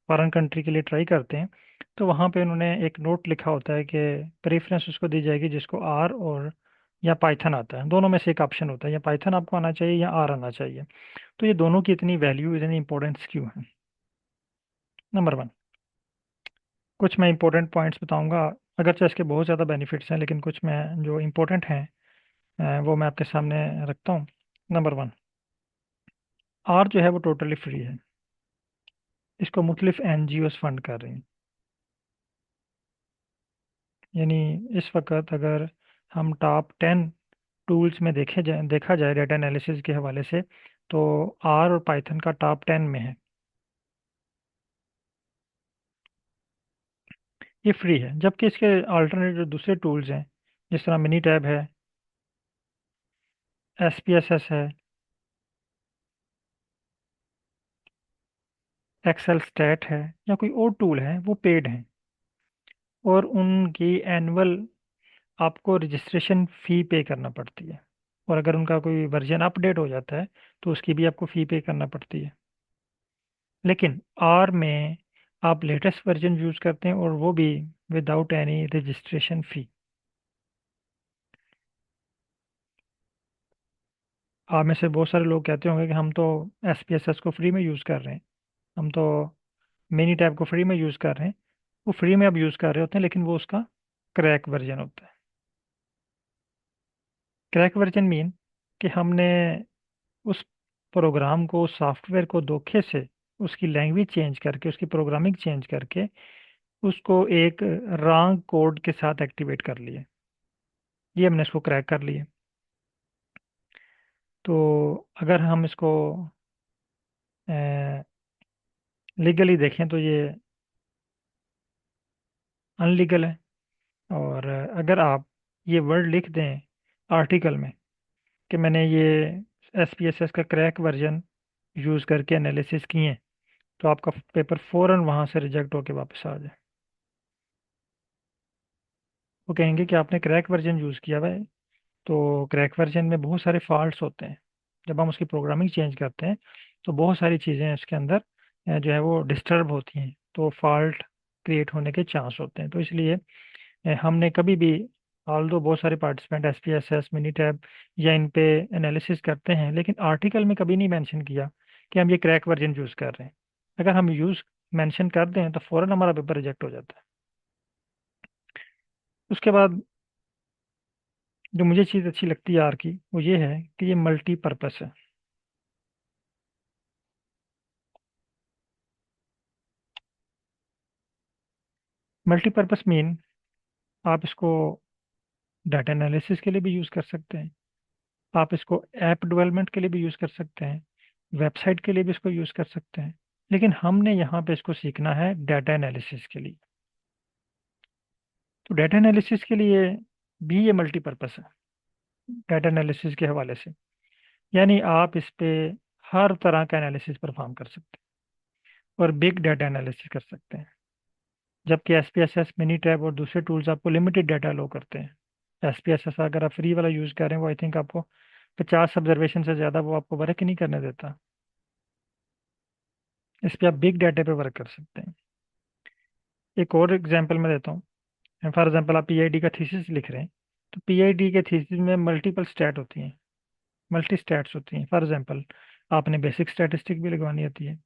फॉरेन कंट्री के लिए ट्राई करते हैं, तो वहाँ पे उन्होंने एक नोट लिखा होता है कि प्रेफरेंस उसको दी जाएगी जिसको आर और या पाइथन आता है, दोनों में से एक ऑप्शन होता है, या पाइथन आपको आना चाहिए या आर आना चाहिए। तो ये दोनों की इतनी वैल्यू, इतनी इंपॉर्टेंस क्यों है? नंबर वन, कुछ मैं इंपॉर्टेंट पॉइंट्स बताऊंगा। अगरचे इसके बहुत ज़्यादा बेनिफिट्स हैं, लेकिन कुछ मैं जो इंपॉर्टेंट हैं वो मैं आपके सामने रखता हूँ। नंबर वन, आर जो है वो टोटली फ्री है। इसको मुख्तलिफ एनजीओस फंड कर रही हैं। यानी इस वक्त अगर हम टॉप 10 टूल्स में देखा जाए डाटा एनालिसिस के हवाले से, तो आर और पाइथन का टॉप 10 में है। ये फ्री है, जबकि इसके अल्टरनेट जो दूसरे टूल्स हैं, जिस तरह मिनी टैब है, एसपीएसएस है, एक्सेल स्टैट है, या कोई और टूल है, वो पेड हैं और उनकी एनुअल आपको रजिस्ट्रेशन फ़ी पे करना पड़ती है। और अगर उनका कोई वर्जन अपडेट हो जाता है तो उसकी भी आपको फ़ी पे करना पड़ती है। लेकिन आर में आप लेटेस्ट वर्जन यूज़ करते हैं और वो भी विदाउट एनी रजिस्ट्रेशन फ़ी। आप में से बहुत सारे लोग कहते होंगे कि हम तो एसपीएसएस को फ्री में यूज़ कर रहे हैं, हम तो मिनी टैब को फ्री में यूज़ कर रहे हैं। वो फ्री में आप यूज़ कर रहे होते हैं, लेकिन वो उसका क्रैक वर्जन होता है। क्रैक वर्जन मीन कि हमने उस प्रोग्राम को, उस सॉफ्टवेयर को धोखे से उसकी लैंग्वेज चेंज करके, उसकी प्रोग्रामिंग चेंज करके उसको एक रॉन्ग कोड के साथ एक्टिवेट कर लिए। ये हमने इसको क्रैक कर लिए। तो अगर हम इसको लीगली देखें तो ये अनलीगल है। और अगर आप ये वर्ड लिख दें आर्टिकल में कि मैंने ये एसपीएसएस का क्रैक वर्जन यूज़ करके एनालिसिस किए, तो आपका पेपर फ़ौरन वहाँ से रिजेक्ट होके वापस आ जाए। वो कहेंगे कि आपने क्रैक वर्जन यूज़ किया हुआ है। तो क्रैक वर्जन में बहुत सारे फॉल्ट्स होते हैं। जब हम उसकी प्रोग्रामिंग चेंज करते हैं तो बहुत सारी चीज़ें इसके अंदर जो है वो डिस्टर्ब होती हैं, तो फॉल्ट क्रिएट होने के चांस होते हैं। तो इसलिए हमने कभी भी, ऑल दो बहुत सारे पार्टिसिपेंट एसपीएसएस, मिनी टैब या इन पे एनालिसिस करते हैं, लेकिन आर्टिकल में कभी नहीं मेंशन किया कि हम ये क्रैक वर्जन यूज़ कर रहे हैं। अगर हम यूज़ मेंशन कर दें तो फ़ौरन हमारा पेपर रिजेक्ट हो जाता है। उसके बाद जो मुझे चीज़ अच्छी लगती है आर की, वो ये है कि ये मल्टीपर्पस है। मल्टीपर्पस मीन आप इसको डाटा एनालिसिस के लिए भी यूज़ कर सकते हैं, आप इसको ऐप डेवलपमेंट के लिए भी यूज़ कर सकते हैं, वेबसाइट के लिए भी इसको यूज़ कर सकते हैं। लेकिन हमने यहाँ पे इसको सीखना है डाटा एनालिसिस के लिए। तो डाटा एनालिसिस के लिए भी ये मल्टीपर्पस है डाटा एनालिसिस के हवाले से। यानी आप इस पे हर तरह का एनालिसिस परफॉर्म कर सकते हैं और बिग डाटा एनालिसिस कर सकते हैं। जबकि एसपीएसएस, मिनी टैब और दूसरे टूल्स आपको लिमिटेड डाटा लो करते हैं। एसपीएसएस अगर आप फ्री वाला यूज़ कर रहे हैं, वो आई थिंक आपको 50 ऑब्जर्वेशन से ज़्यादा वो आपको वर्क ही नहीं करने देता। इस पे आप बिग डाटा पे वर्क कर सकते हैं। एक और एग्जांपल मैं देता हूँ। फॉर एग्जांपल आप पीआईडी का थीसिस लिख रहे हैं, तो पीआईडी के थीसिस में मल्टीपल स्टैट होती हैं, मल्टी स्टैट्स होती हैं। फॉर एग्जांपल आपने बेसिक स्टैटिस्टिक भी लगवानी होती है,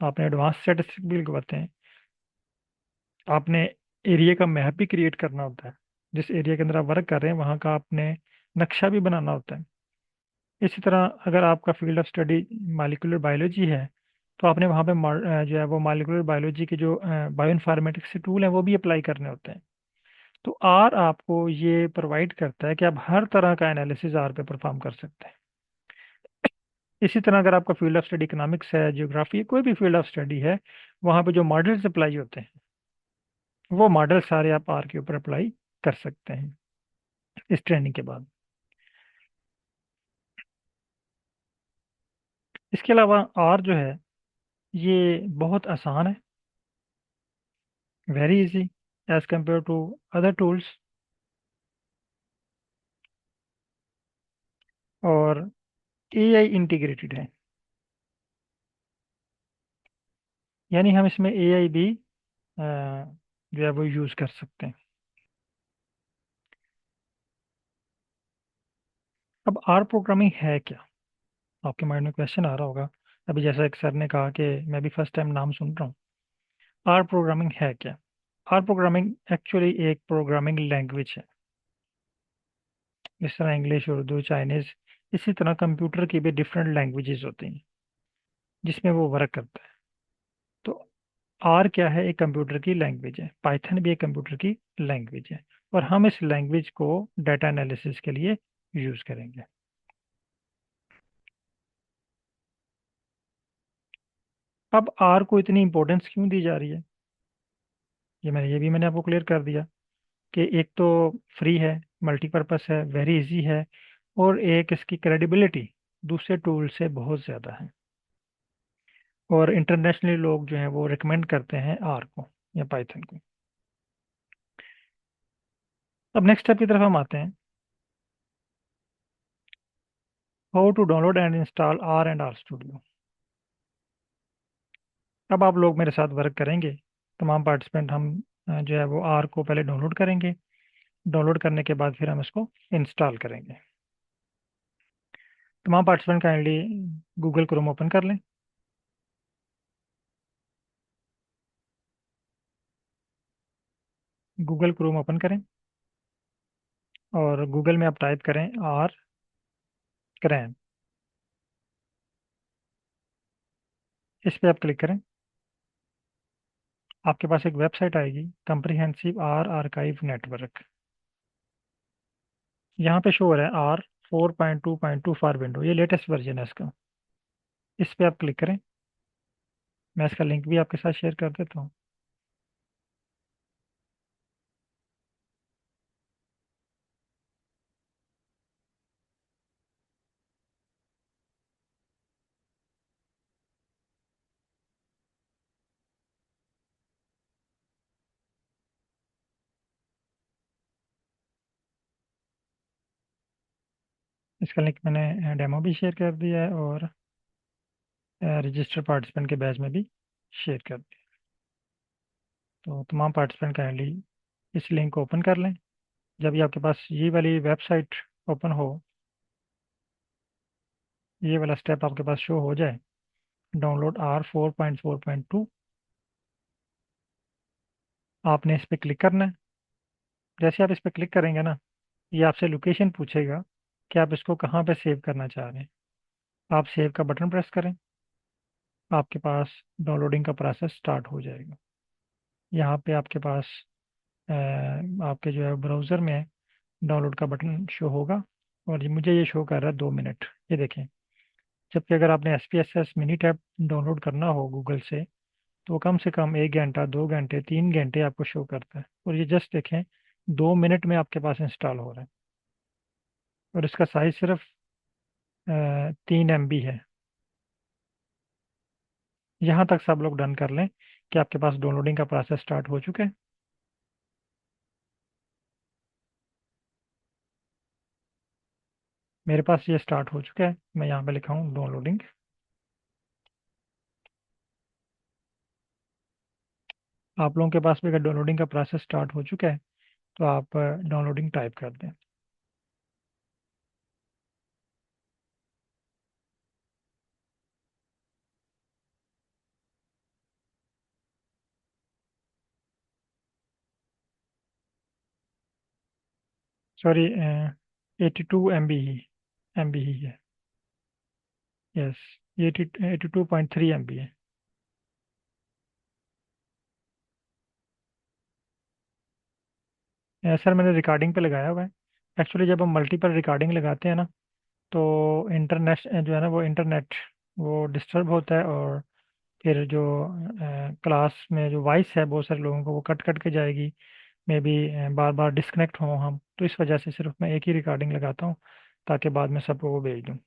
आपने एडवांस स्टैटिस्टिक भी लगवाते हैं, आपने एरिया का मैप भी क्रिएट करना होता है। जिस एरिया के अंदर आप वर्क कर रहे हैं वहाँ का आपने नक्शा भी बनाना होता है। इसी तरह अगर आपका field of study molecular biology है, तो आपने वहाँ पे जो है वो मॉलिक्यूलर बायोलॉजी के जो बायो इन्फॉर्मेटिक्स के टूल हैं वो भी अप्लाई करने होते हैं। तो आर आपको ये प्रोवाइड करता है कि आप हर तरह का एनालिसिस आर पे परफॉर्म कर सकते हैं। इसी तरह अगर आपका फील्ड ऑफ स्टडी इकोनॉमिक्स है, जियोग्राफी, कोई भी फील्ड ऑफ स्टडी है, वहाँ पे जो मॉडल्स अप्लाई होते हैं वो मॉडल सारे आप आर के ऊपर अप्लाई कर सकते हैं इस ट्रेनिंग के बाद। इसके अलावा आर जो है ये बहुत आसान है, very easy as compare to other tools, और एआई इंटीग्रेटेड है, यानी हम इसमें एआई भी जो है वो यूज़ कर सकते हैं। अब आर प्रोग्रामिंग है क्या, आपके माइंड में क्वेश्चन आ रहा होगा। अभी जैसा एक सर ने कहा कि मैं भी फर्स्ट टाइम नाम सुन रहा हूँ, आर प्रोग्रामिंग है क्या। आर प्रोग्रामिंग एक्चुअली एक प्रोग्रामिंग लैंग्वेज है। इस तरह इंग्लिश, उर्दू, चाइनीज़, इसी तरह कंप्यूटर की भी डिफरेंट लैंग्वेजेस होती हैं जिसमें वो वर्क करता है। तो आर क्या है, एक कंप्यूटर की लैंग्वेज है, पाइथन भी एक कंप्यूटर की लैंग्वेज है, और हम इस लैंग्वेज को डाटा एनालिसिस के लिए यूज़ करेंगे। अब आर को इतनी इंपॉर्टेंस क्यों दी जा रही है, ये भी मैंने आपको क्लियर कर दिया कि एक तो फ्री है, मल्टीपर्पस है, वेरी इजी है, और एक इसकी क्रेडिबिलिटी दूसरे टूल से बहुत ज़्यादा है, और इंटरनेशनली लोग जो हैं वो रिकमेंड करते हैं आर को या पाइथन को। अब नेक्स्ट स्टेप की तरफ हम आते हैं, how to download and install R and R studio. अब आप लोग मेरे साथ वर्क करेंगे, तमाम पार्टिसिपेंट हम जो है वो आर को पहले डाउनलोड करेंगे, डाउनलोड करने के बाद फिर हम इसको इंस्टॉल करेंगे। तमाम participant kindly Google Chrome open कर लें। गूगल क्रोम ओपन करें और गूगल में आप टाइप करें आर क्रैन, इस पर आप क्लिक करें। आपके पास एक वेबसाइट आएगी, कंप्रिहेंसिव आर आर्काइव नेटवर्क। यहाँ पे शो हो रहा है R4.2.2 फॉर विंडो, ये लेटेस्ट वर्जन है इसका। इस पे आप क्लिक करें, मैं इसका लिंक भी आपके साथ शेयर कर देता हूँ। इसका लिंक मैंने डेमो भी शेयर कर दिया है और रजिस्टर पार्टिसिपेंट के बैच में भी शेयर कर दिया। तो तमाम पार्टिसिपेंट काइंडली इस लिंक को ओपन कर लें। जब ये आपके पास ये वाली वेबसाइट ओपन हो, ये वाला स्टेप आपके पास शो हो जाए, डाउनलोड R4.4.2, आपने इस पर क्लिक करना है। जैसे आप इस पर क्लिक करेंगे ना, ये आपसे लोकेशन पूछेगा कि आप इसको कहाँ पे सेव करना चाह रहे हैं। आप सेव का बटन प्रेस करें, आपके पास डाउनलोडिंग का प्रोसेस स्टार्ट हो जाएगा। यहाँ पे आपके पास आपके जो है ब्राउज़र में डाउनलोड का बटन शो होगा, और ये मुझे ये शो कर रहा है 2 मिनट, ये देखें। जबकि अगर आपने SPSS मिनी टैब डाउनलोड करना हो गूगल से, तो कम से कम 1 घंटा, 2 घंटे, 3 घंटे आपको शो करता है, और ये जस्ट देखें 2 मिनट में आपके पास इंस्टॉल हो रहा है, और इसका साइज सिर्फ 3 MB है। यहाँ तक सब लोग डन कर लें कि आपके पास डाउनलोडिंग का प्रोसेस स्टार्ट हो चुका है। मेरे पास ये स्टार्ट हो चुका है, मैं यहाँ पे लिखा हूँ डाउनलोडिंग। आप लोगों के पास भी अगर डाउनलोडिंग का प्रोसेस स्टार्ट हो चुका है तो आप डाउनलोडिंग टाइप कर दें। सॉरी, 82 MB ही, MB ही है। यस, 82.3 MB है। सर मैंने रिकॉर्डिंग पे लगाया हुआ है। एक्चुअली जब हम मल्टीपल रिकॉर्डिंग लगाते हैं ना, तो इंटरनेट जो है ना, वो इंटरनेट वो डिस्टर्ब होता है, और फिर जो क्लास में जो वॉइस है बहुत सारे लोगों को वो कट कट के जाएगी। मे बी बार बार डिस्कनेक्ट हों हम, तो इस वजह से सिर्फ मैं एक ही रिकॉर्डिंग लगाता हूँ, ताकि बाद में सबको वो भेज दूँ।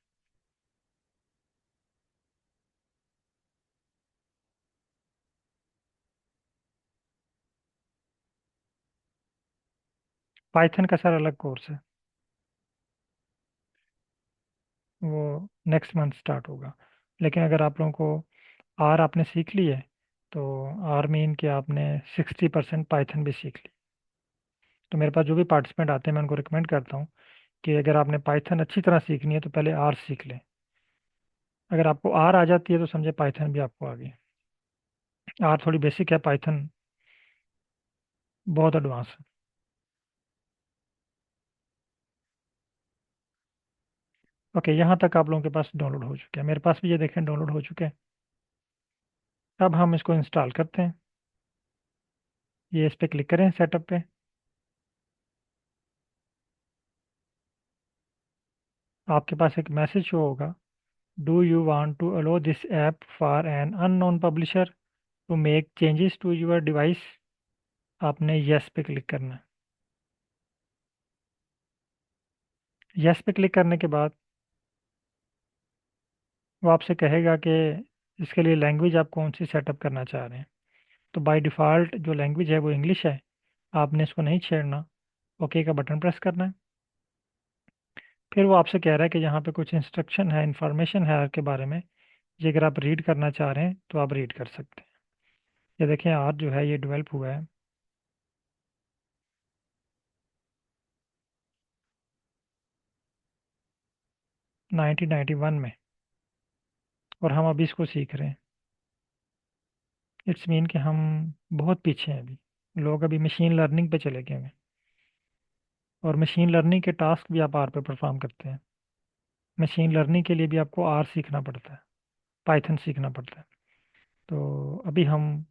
पाइथन का सर अलग कोर्स है, वो नेक्स्ट मंथ स्टार्ट होगा। लेकिन अगर आप लोगों को आर आपने सीख ली है, तो आर मीन कि आपने 60% पाइथन भी सीख ली। तो मेरे पास जो भी पार्टिसिपेंट आते हैं मैं उनको रिकमेंड करता हूँ कि अगर आपने पाइथन अच्छी तरह सीखनी है तो पहले आर सीख लें। अगर आपको आर आ जाती है तो समझे पाइथन भी आपको आ गई। आर थोड़ी बेसिक है, पाइथन बहुत एडवांस है। ओके, यहाँ तक आप लोगों के पास डाउनलोड हो चुके हैं, मेरे पास भी ये देखें डाउनलोड हो चुके हैं। अब हम इसको इंस्टॉल करते हैं। ये इस पर क्लिक करें सेटअप पे। आपके पास एक मैसेज शो होगा, do you want to allow this app for an unknown publisher to make changes to your device. आपने यस पे क्लिक करना है। यस पे क्लिक करने के बाद वो आपसे कहेगा कि इसके लिए लैंग्वेज आप कौन सी सेटअप करना चाह रहे हैं। तो बाय डिफ़ॉल्ट जो लैंग्वेज है वो इंग्लिश है, आपने इसको नहीं छेड़ना। ओके का बटन प्रेस करना है। फिर वो आपसे कह रहा है कि यहाँ पे कुछ इंस्ट्रक्शन है, इंफॉर्मेशन है आपके बारे में, ये अगर आप रीड करना चाह रहे हैं तो आप रीड कर सकते हैं। ये देखें आर जो है ये डेवलप हुआ है 1991 में, और हम अभी इसको सीख रहे हैं। इट्स मीन कि हम बहुत पीछे हैं अभी। लोग अभी मशीन लर्निंग पे चले गए हैं, और मशीन लर्निंग के टास्क भी आप आर पे परफॉर्म करते हैं। मशीन लर्निंग के लिए भी आपको आर सीखना पड़ता है, पाइथन सीखना पड़ता है। तो अभी हम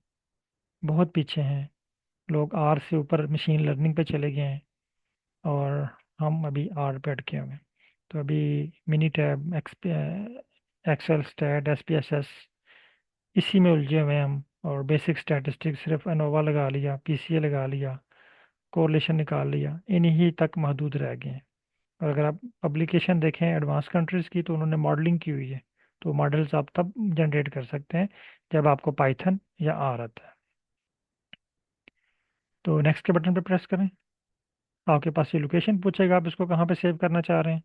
बहुत पीछे हैं। लोग आर से ऊपर मशीन लर्निंग पे चले गए हैं, और हम अभी आर पे अटके हुए हैं। तो अभी Minitab, Excel, stat, SPSS, इसी में उलझे हुए हैं हम। और बेसिक स्टैटिस्टिक्स सिर्फ एनोवा लगा लिया, पीसीए लगा लिया, कोरिलेशन निकाल लिया, इन्हीं तक महदूद रह गए हैं। और अगर आप पब्लिकेशन देखें एडवांस कंट्रीज़ की, तो उन्होंने मॉडलिंग की हुई है। तो मॉडल्स आप तब जनरेट कर सकते हैं जब आपको पाइथन या आर आता है। तो नेक्स्ट के बटन पर प्रेस करें। आपके पास ये लोकेशन पूछेगा, आप इसको कहाँ पे सेव करना चाह रहे हैं।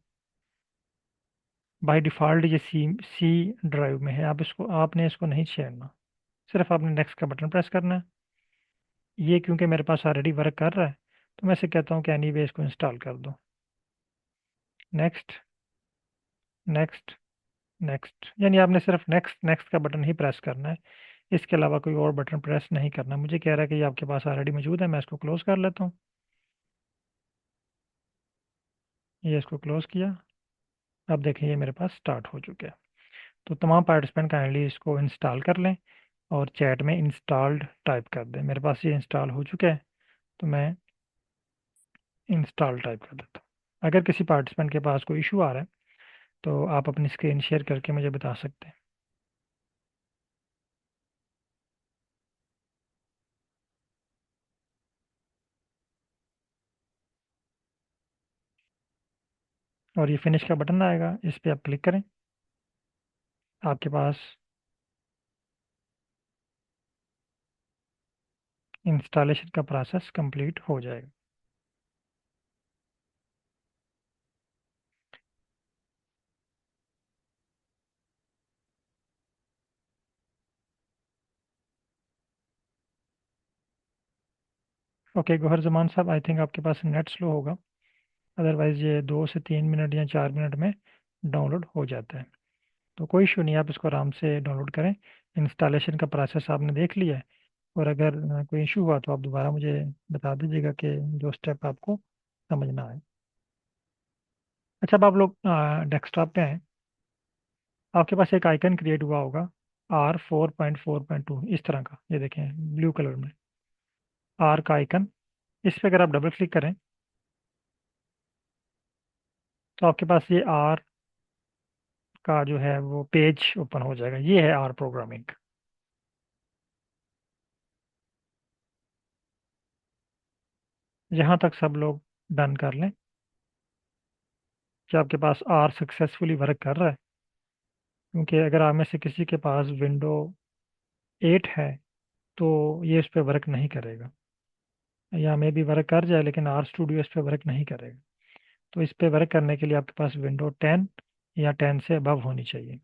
बाय डिफ़ॉल्ट ये सी सी ड्राइव में है, आपने इसको नहीं छेड़ना। सिर्फ आपने नेक्स्ट का बटन प्रेस करना है। ये क्योंकि मेरे पास ऑलरेडी वर्क कर रहा है, तो मैं इसे कहता हूँ कि एनीवे इसको इंस्टॉल कर दो। नेक्स्ट, नेक्स्ट, नेक्स्ट, यानी आपने सिर्फ नेक्स्ट नेक्स्ट का बटन ही प्रेस करना है। इसके अलावा कोई और बटन प्रेस नहीं करना। मुझे कह रहा है कि ये आपके पास ऑलरेडी मौजूद है, मैं इसको क्लोज कर लेता हूँ। ये इसको क्लोज किया। अब देखें ये मेरे पास स्टार्ट हो चुका है। तो तमाम पार्टिसिपेंट काइंडली इसको इंस्टॉल कर लें, और चैट में इंस्टॉल्ड टाइप कर दें। मेरे पास ये इंस्टॉल हो चुका है, तो मैं इंस्टॉल टाइप कर देता हूँ। अगर किसी पार्टिसिपेंट के पास कोई इशू आ रहा है तो आप अपनी स्क्रीन शेयर करके मुझे बता सकते हैं। और ये फिनिश का बटन आएगा, इस पर आप क्लिक करें। आपके पास इंस्टॉलेशन का प्रोसेस कंप्लीट हो जाएगा। ओके गौहर जमान साहब, आई थिंक आपके पास नेट स्लो होगा, अदरवाइज़ ये 2 से 3 मिनट या 4 मिनट में डाउनलोड हो जाता है। तो कोई इशू नहीं, आप इसको आराम से डाउनलोड करें। इंस्टॉलेशन का प्रोसेस आपने देख लिया है, और अगर कोई इशू हुआ तो आप दोबारा मुझे बता दीजिएगा कि जो स्टेप आपको समझ ना आए। अच्छा, अब आप लोग डेस्कटॉप पे हैं। आपके पास एक आइकन क्रिएट हुआ होगा R4.4.2 इस तरह का, ये देखें ब्लू कलर में आर का आइकन इस पे अगर आप डबल क्लिक करें तो आपके पास ये आर का जो है वो पेज ओपन हो जाएगा। ये है आर प्रोग्रामिंग। यहाँ तक सब लोग डन कर लें कि आपके पास आर सक्सेसफुली वर्क कर रहा है। क्योंकि अगर आप में से किसी के पास विंडो 8 है तो ये इस पे वर्क नहीं करेगा, या मे भी वर्क कर जाए लेकिन आर स्टूडियो इस पे वर्क नहीं करेगा। तो इस पे वर्क करने के लिए आपके पास विंडो 10 या 10 से अबव होनी चाहिए।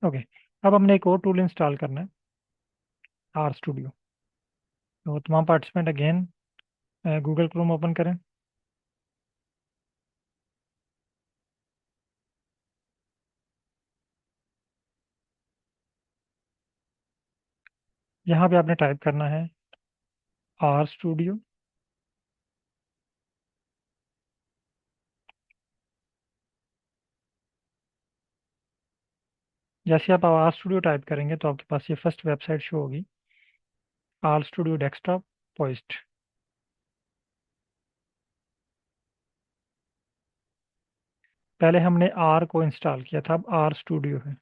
ओके, अब हमने एक और टूल इंस्टॉल करना है, आर स्टूडियो। तो तमाम participant again Google Chrome open करें। यहाँ पे आपने टाइप करना है आर स्टूडियो। जैसे आप आर स्टूडियो टाइप करेंगे तो आपके पास ये फर्स्ट वेबसाइट शो होगी, आर स्टूडियो डेस्कटॉप पोस्ट। पहले हमने आर को इंस्टॉल किया था, अब आर स्टूडियो है।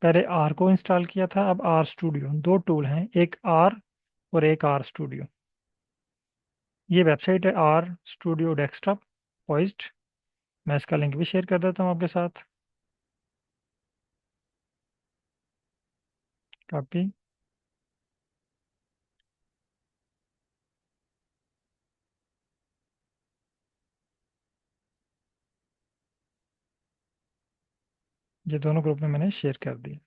पहले आर को इंस्टॉल किया था, अब आर स्टूडियो। दो टूल हैं, एक आर और एक आर स्टूडियो। ये वेबसाइट है आर स्टूडियो डेस्कटॉप पॉइस्ट। मैं इसका लिंक भी शेयर कर देता हूँ आपके साथ। कॉपी। ये दोनों ग्रुप में मैंने शेयर कर दिया।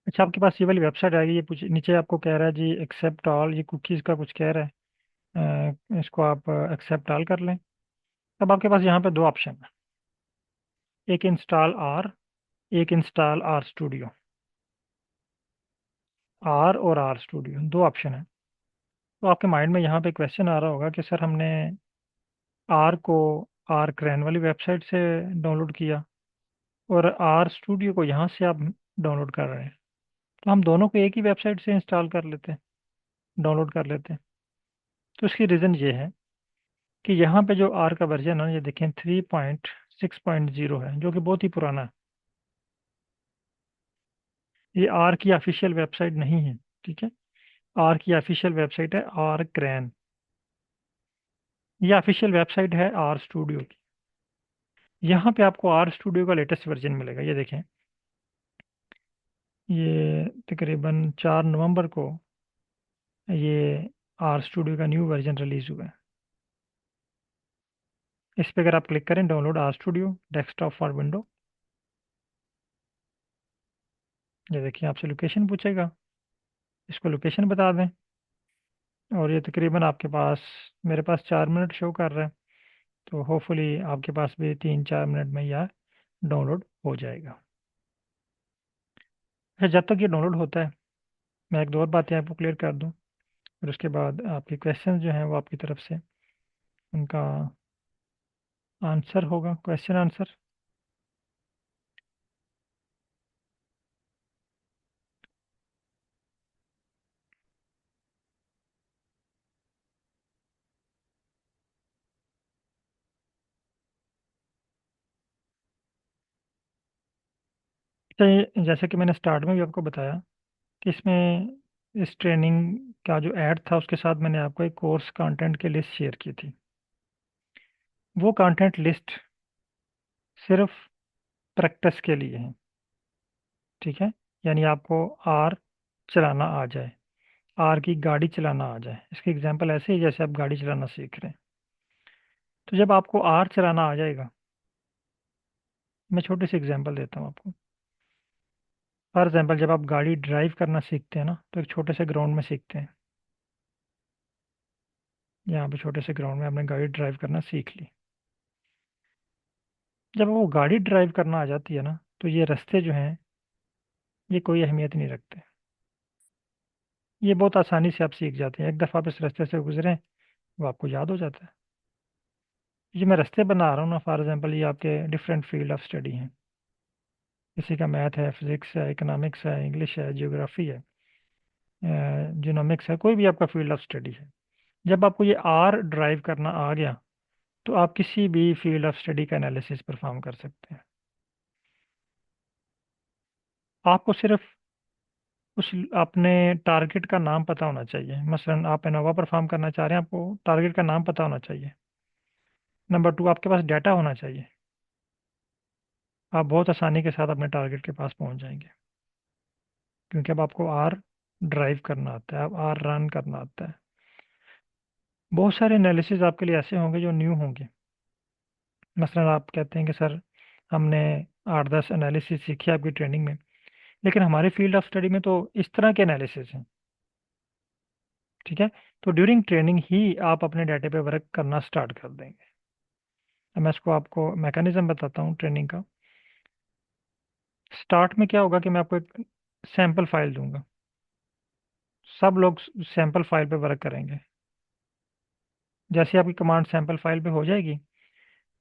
अच्छा, आपके पास ये वाली वेबसाइट आएगी, ये कुछ नीचे आपको कह रहा है जी एक्सेप्ट ऑल, ये कुकीज़ का कुछ कह रहा है। इसको आप एक्सेप्ट ऑल कर लें। अब आपके पास यहाँ पे दो ऑप्शन है, एक इंस्टॉल आर, एक इंस्टॉल आर स्टूडियो। आर और आर स्टूडियो दो ऑप्शन है। तो आपके माइंड में यहाँ पे क्वेश्चन आ रहा होगा कि सर हमने आर को आर क्रैन वाली वेबसाइट से डाउनलोड किया और आर स्टूडियो को यहाँ से आप डाउनलोड कर रहे हैं, तो हम दोनों को एक ही वेबसाइट से इंस्टॉल कर लेते हैं, डाउनलोड कर लेते हैं। तो इसकी रीज़न ये है कि यहाँ पे जो आर का वर्जन है, ये देखें 3.6.0 है, जो कि बहुत ही पुराना है। ये आर की ऑफिशियल वेबसाइट नहीं है, ठीक है। आर की ऑफिशियल वेबसाइट है आर क्रैन। ये ऑफिशियल वेबसाइट है आर स्टूडियो की। यहाँ पे आपको आर स्टूडियो का लेटेस्ट वर्जन मिलेगा। ये देखें, ये तकरीबन 4 नवंबर को ये आर स्टूडियो का न्यू वर्जन रिलीज हुआ है। इस पर अगर आप क्लिक करें, download R studio desktop for window, ये देखिए आपसे लोकेशन पूछेगा, इसको लोकेशन बता दें और ये तकरीबन आपके पास, मेरे पास 4 मिनट शो कर रहा है, तो होपफुली आपके पास भी 3-4 मिनट में यह डाउनलोड हो जाएगा। अच्छा, जब तक ये डाउनलोड होता है मैं एक दो और बातें आपको क्लियर कर दूं, और उसके बाद आपके क्वेश्चन जो हैं वो आपकी तरफ से उनका आंसर होगा, क्वेश्चन आंसर। तो जैसे कि मैंने स्टार्ट में भी आपको बताया कि इसमें इस ट्रेनिंग का जो ऐड था उसके साथ मैंने आपको एक कोर्स कंटेंट की लिस्ट शेयर की थी। वो कंटेंट लिस्ट सिर्फ प्रैक्टिस के लिए है, ठीक है। यानी आपको आर चलाना आ जाए, आर की गाड़ी चलाना आ जाए। इसकी एग्जांपल ऐसे ही जैसे आप गाड़ी चलाना सीख रहे हैं। तो जब आपको आर चलाना आ जाएगा मैं छोटी सी एग्जांपल देता हूँ आपको। फॉर एग्जांपल, जब आप गाड़ी ड्राइव करना सीखते हैं ना, तो एक छोटे से ग्राउंड में सीखते हैं। यहाँ पे छोटे से ग्राउंड में आपने गाड़ी ड्राइव करना सीख ली। जब वो गाड़ी ड्राइव करना आ जाती है ना, तो ये रास्ते जो हैं ये कोई अहमियत नहीं रखते। ये बहुत आसानी से आप सीख जाते हैं। एक दफ़ा आप इस रास्ते से गुजरें, वो आपको याद हो जाता है। ये मैं रास्ते बना रहा हूँ ना, फॉर एग्जांपल, ये आपके डिफरेंट फील्ड ऑफ स्टडी हैं। किसी का मैथ है, फिजिक्स है, इकोनॉमिक्स है, इंग्लिश है, जियोग्राफी है, जिनोमिक्स है, कोई भी आपका फील्ड ऑफ स्टडी है। जब आपको ये आर ड्राइव करना आ गया, तो आप किसी भी फील्ड ऑफ स्टडी का एनालिसिस परफॉर्म कर सकते हैं। आपको सिर्फ उस अपने टारगेट का नाम पता होना चाहिए। मसलन आप एनोवा परफॉर्म करना चाह रहे हैं, आपको टारगेट का नाम पता होना चाहिए। नंबर टू, आपके पास डाटा होना चाहिए। आप बहुत आसानी के साथ अपने टारगेट के पास पहुंच जाएंगे, क्योंकि अब आपको आर ड्राइव करना आता है, अब आर रन करना आता है। बहुत सारे एनालिसिस आपके लिए ऐसे होंगे जो न्यू होंगे। मसलन आप कहते हैं कि सर, हमने 8-10 एनालिसिस सीखी आपकी ट्रेनिंग में, लेकिन हमारे फील्ड ऑफ स्टडी में तो इस तरह के एनालिसिस हैं। ठीक है, तो ड्यूरिंग ट्रेनिंग ही आप अपने डाटा पे वर्क करना स्टार्ट कर देंगे। अब मैं इसको आपको मैकेनिज्म बताता हूँ ट्रेनिंग का। स्टार्ट में क्या होगा कि मैं आपको एक सैंपल फाइल दूंगा। सब लोग सैंपल फाइल पे वर्क करेंगे। जैसे आपकी कमांड सैंपल फाइल पे हो जाएगी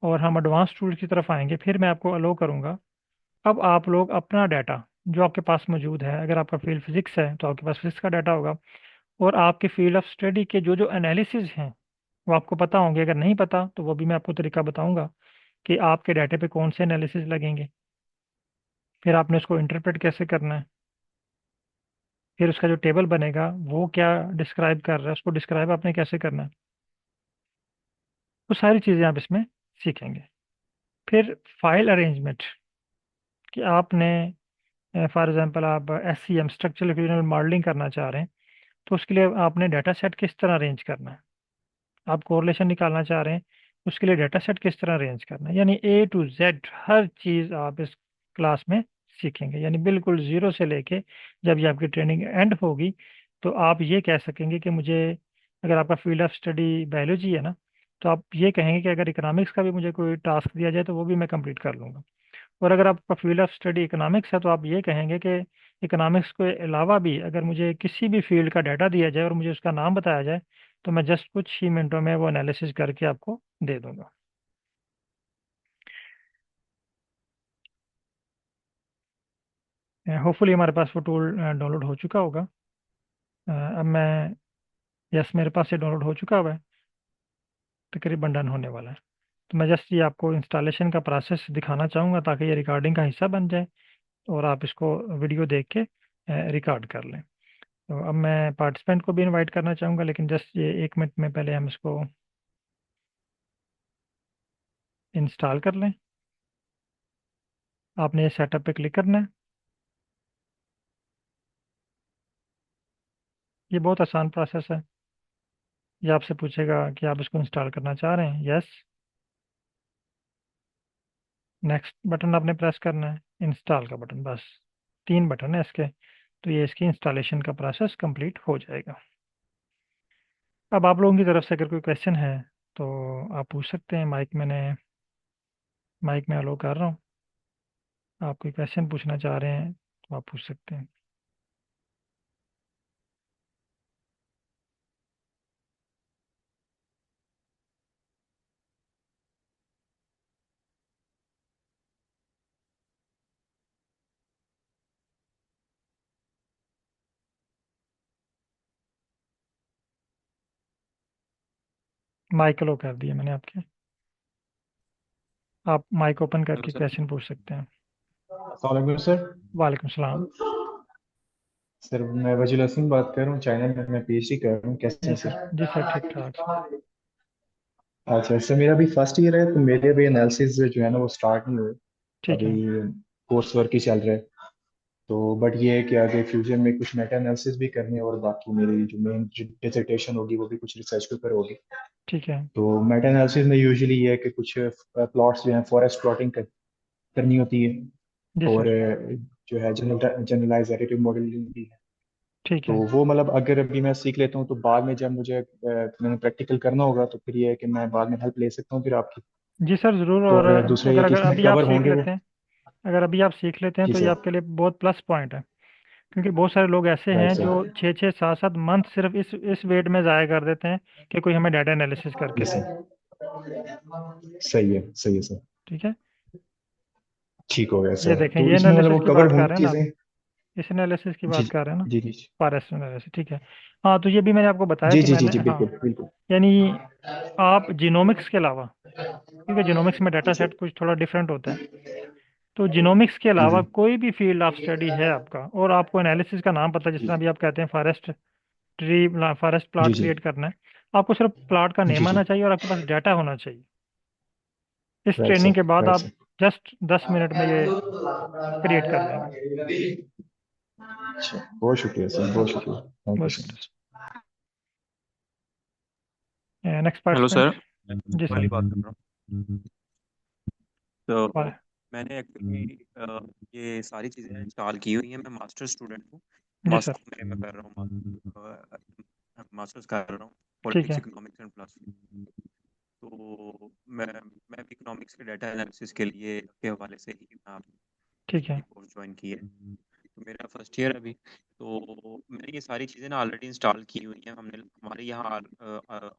और हम एडवांस टूल की तरफ आएंगे, फिर मैं आपको अलो करूंगा। अब आप लोग अपना डाटा जो आपके पास मौजूद है, अगर आपका फील्ड फिजिक्स है तो आपके पास फिजिक्स का डाटा होगा, और आपके फील्ड ऑफ स्टडी के जो जो एनालिसिस हैं वो आपको पता होंगे। अगर नहीं पता तो वो भी मैं आपको तरीका बताऊंगा कि आपके डाटे पे कौन से एनालिसिस लगेंगे। फिर आपने उसको इंटरप्रेट कैसे करना है, फिर उसका जो टेबल बनेगा वो क्या डिस्क्राइब कर रहा है, उसको डिस्क्राइब आपने कैसे करना है। वो सारी चीज़ें आप इसमें सीखेंगे। फिर फाइल अरेंजमेंट, कि आपने फॉर एग्जांपल आप S C M structural modelling करना चाह रहे हैं, तो उसके लिए आपने डाटा सेट किस तरह अरेंज करना है। आप कोरिलेशन निकालना चाह रहे हैं, उसके लिए डाटा सेट किस तरह अरेंज करना है। यानी ए टू जेड हर चीज़ आप इस क्लास में सीखेंगे। यानी बिल्कुल ज़ीरो से लेके जब ये आपकी ट्रेनिंग एंड होगी, तो आप ये कह सकेंगे कि मुझे, अगर आपका फील्ड ऑफ स्टडी बायोलॉजी है ना, तो आप ये कहेंगे कि अगर इकोनॉमिक्स का भी मुझे कोई टास्क दिया जाए तो वो भी मैं कंप्लीट कर लूँगा। और अगर आपका फील्ड ऑफ स्टडी इकोनॉमिक्स है, तो आप ये कहेंगे कि इकोनॉमिक्स के अलावा भी अगर मुझे किसी भी फील्ड का डाटा दिया जाए और मुझे उसका नाम बताया जाए, तो मैं जस्ट कुछ ही मिनटों में वो एनालिसिस करके आपको दे दूंगा। होपफुली हमारे पास वो टूल डाउनलोड हो चुका होगा। अब मैं, यस, मेरे पास ये डाउनलोड हो चुका हुआ है, तकरीबन डन होने वाला है। तो मैं जस्ट ये आपको इंस्टॉलेशन का प्रोसेस दिखाना चाहूँगा ताकि ये रिकॉर्डिंग का हिस्सा बन जाए और आप इसको वीडियो देख के रिकॉर्ड कर लें। तो अब मैं पार्टिसिपेंट को भी इनवाइट करना चाहूँगा, लेकिन जस्ट ये 1 मिनट में पहले हम इसको इंस्टॉल कर लें। आपने ये सेटअप पे क्लिक करना है। ये बहुत आसान प्रोसेस है। ये आपसे पूछेगा कि आप इसको इंस्टॉल करना चाह रहे हैं। यस, नेक्स्ट बटन आपने प्रेस करना है, इंस्टॉल का बटन, बस 3 बटन है इसके। तो ये इसकी इंस्टॉलेशन का प्रोसेस कंप्लीट हो जाएगा। अब आप लोगों की तरफ से अगर कोई क्वेश्चन है तो आप पूछ सकते हैं। माइक में अलो कर रहा हूँ। आप कोई क्वेश्चन पूछना चाह रहे हैं तो आप पूछ सकते हैं। माइक अलो कर दिया मैंने आपके। आप माइक ओपन हेलो करके सर। क्वेश्चन पूछ सकते हैं। अस्सलाम वालेकुम सर। वालेकुम सलाम। सर मैं वजील हसन बात कर रहा हूँ, चाइना में मैं पीएचडी कर रहा हूँ। कैसे जी हैं सर, जी सर, ठीक सर? ठाक सर। अच्छा सर, मेरा अभी फर्स्ट ईयर है तो मेरे अभी एनालिसिस जो है ना वो स्टार्ट नहीं हुए। ठीक अभी है, कोर्स वर्क ही चल रहा है। तो बट ये है कि आगे फ्यूचर में कुछ मेटा एनालिसिस भी करनी है और बाकी मेरी जो मेन डिसर्टेशन होगी वो भी कुछ रिसर्च के ऊपर होगी। ठीक है। तो मेटा एनालिसिस में यूजुअली ये है कि कुछ प्लॉट्स जो हैं फॉरेस्ट प्लॉटिंग करनी होती है, जी और सर। जो है जनरलाइज एडिटिव मॉडलिंग भी है। ठीक तो है। वो मतलब अगर अभी मैं सीख लेता हूँ तो बाद में जब मुझे मैंने प्रैक्टिकल करना होगा तो फिर ये है कि मैं बाद में हेल्प ले सकता हूँ फिर आपकी। जी सर ज़रूर। और और दूसरा ये अगर कि अगर इसमें अभी आप कवर सीख होंगे वो। लेते हैं, अगर अभी आप सीख लेते हैं जी तो ये सर। आपके लिए बहुत प्लस पॉइंट है। क्योंकि बहुत सारे लोग ऐसे राइट हैं जो सर। 6 6 7 7 मंथ सिर्फ इस वेट में ज़ाया कर देते हैं कि कोई हमें डाटा एनालिसिस जी करके दे। सर। सही है सर। ठीक है। ठीक हो गया ये सर, देखें, तो ये इसमें मतलब एनालिसिस वो की कवर बात कर होंगी रहे हैं ना आप? चीज़ें। इस एनालिसिस की जी बात कर रहे हैं ना? जी जी फॉरेस्ट एनालिसिस, ठीक है। हाँ, तो ये भी मैंने आपको बताया जी कि जी जी मैंने, जी हाँ, बिल्कुल बिल्कुल। यानी आप जीनोमिक्स के अलावा, क्योंकि जीनोमिक्स में डाटा सेट कुछ थोड़ा डिफरेंट होता है, तो जीनोमिक्स के अलावा हम्म, कोई भी फील्ड ऑफ स्टडी है आपका और आपको एनालिसिस का नाम पता है, जिस तरह जी अभी आप कहते हैं फॉरेस्ट ट्री, फॉरेस्ट जी प्लॉट जी क्रिएट करना है, आपको सिर्फ प्लॉट का जी नेम जी। आना चाहिए और आपके पास डाटा होना चाहिए। इस राइट ट्रेनिंग सर। के बाद राइट आप सर। जस्ट 10 मिनट में ये क्रिएट कर लेंगे। अच्छा, बहुत शुक्रिया सर, बहुत शुक्रिया, थैंक यू बहुत सो शुक्रिया much. Sir. Next hello participant. Sir, मैं जी वाली सर। बात कर रहा हूँ। तो वाह, मैंने एक्चुअली ये सारी चीज़ें इंस्टॉल की हुई हैं। मैं मास्टर स्टूडेंट हूँ। जी सर। मॉस्को में मैं कर रहा हूँ, मास्टर्स कर रहा हूँ, ठीक पॉलिटिक्स है। Economics and philosophy. तो मैं इकोनॉमिक्स के डाटा एनालिसिस के लिए के हवाले से ही ठीक है। ये कोर्स ज्वाइन की है। तो मेरा फर्स्ट ईयर अभी, तो मैंने ये सारी चीज़ें ना ऑलरेडी इंस्टॉल की हुई हैं। हमने हमारे यहाँ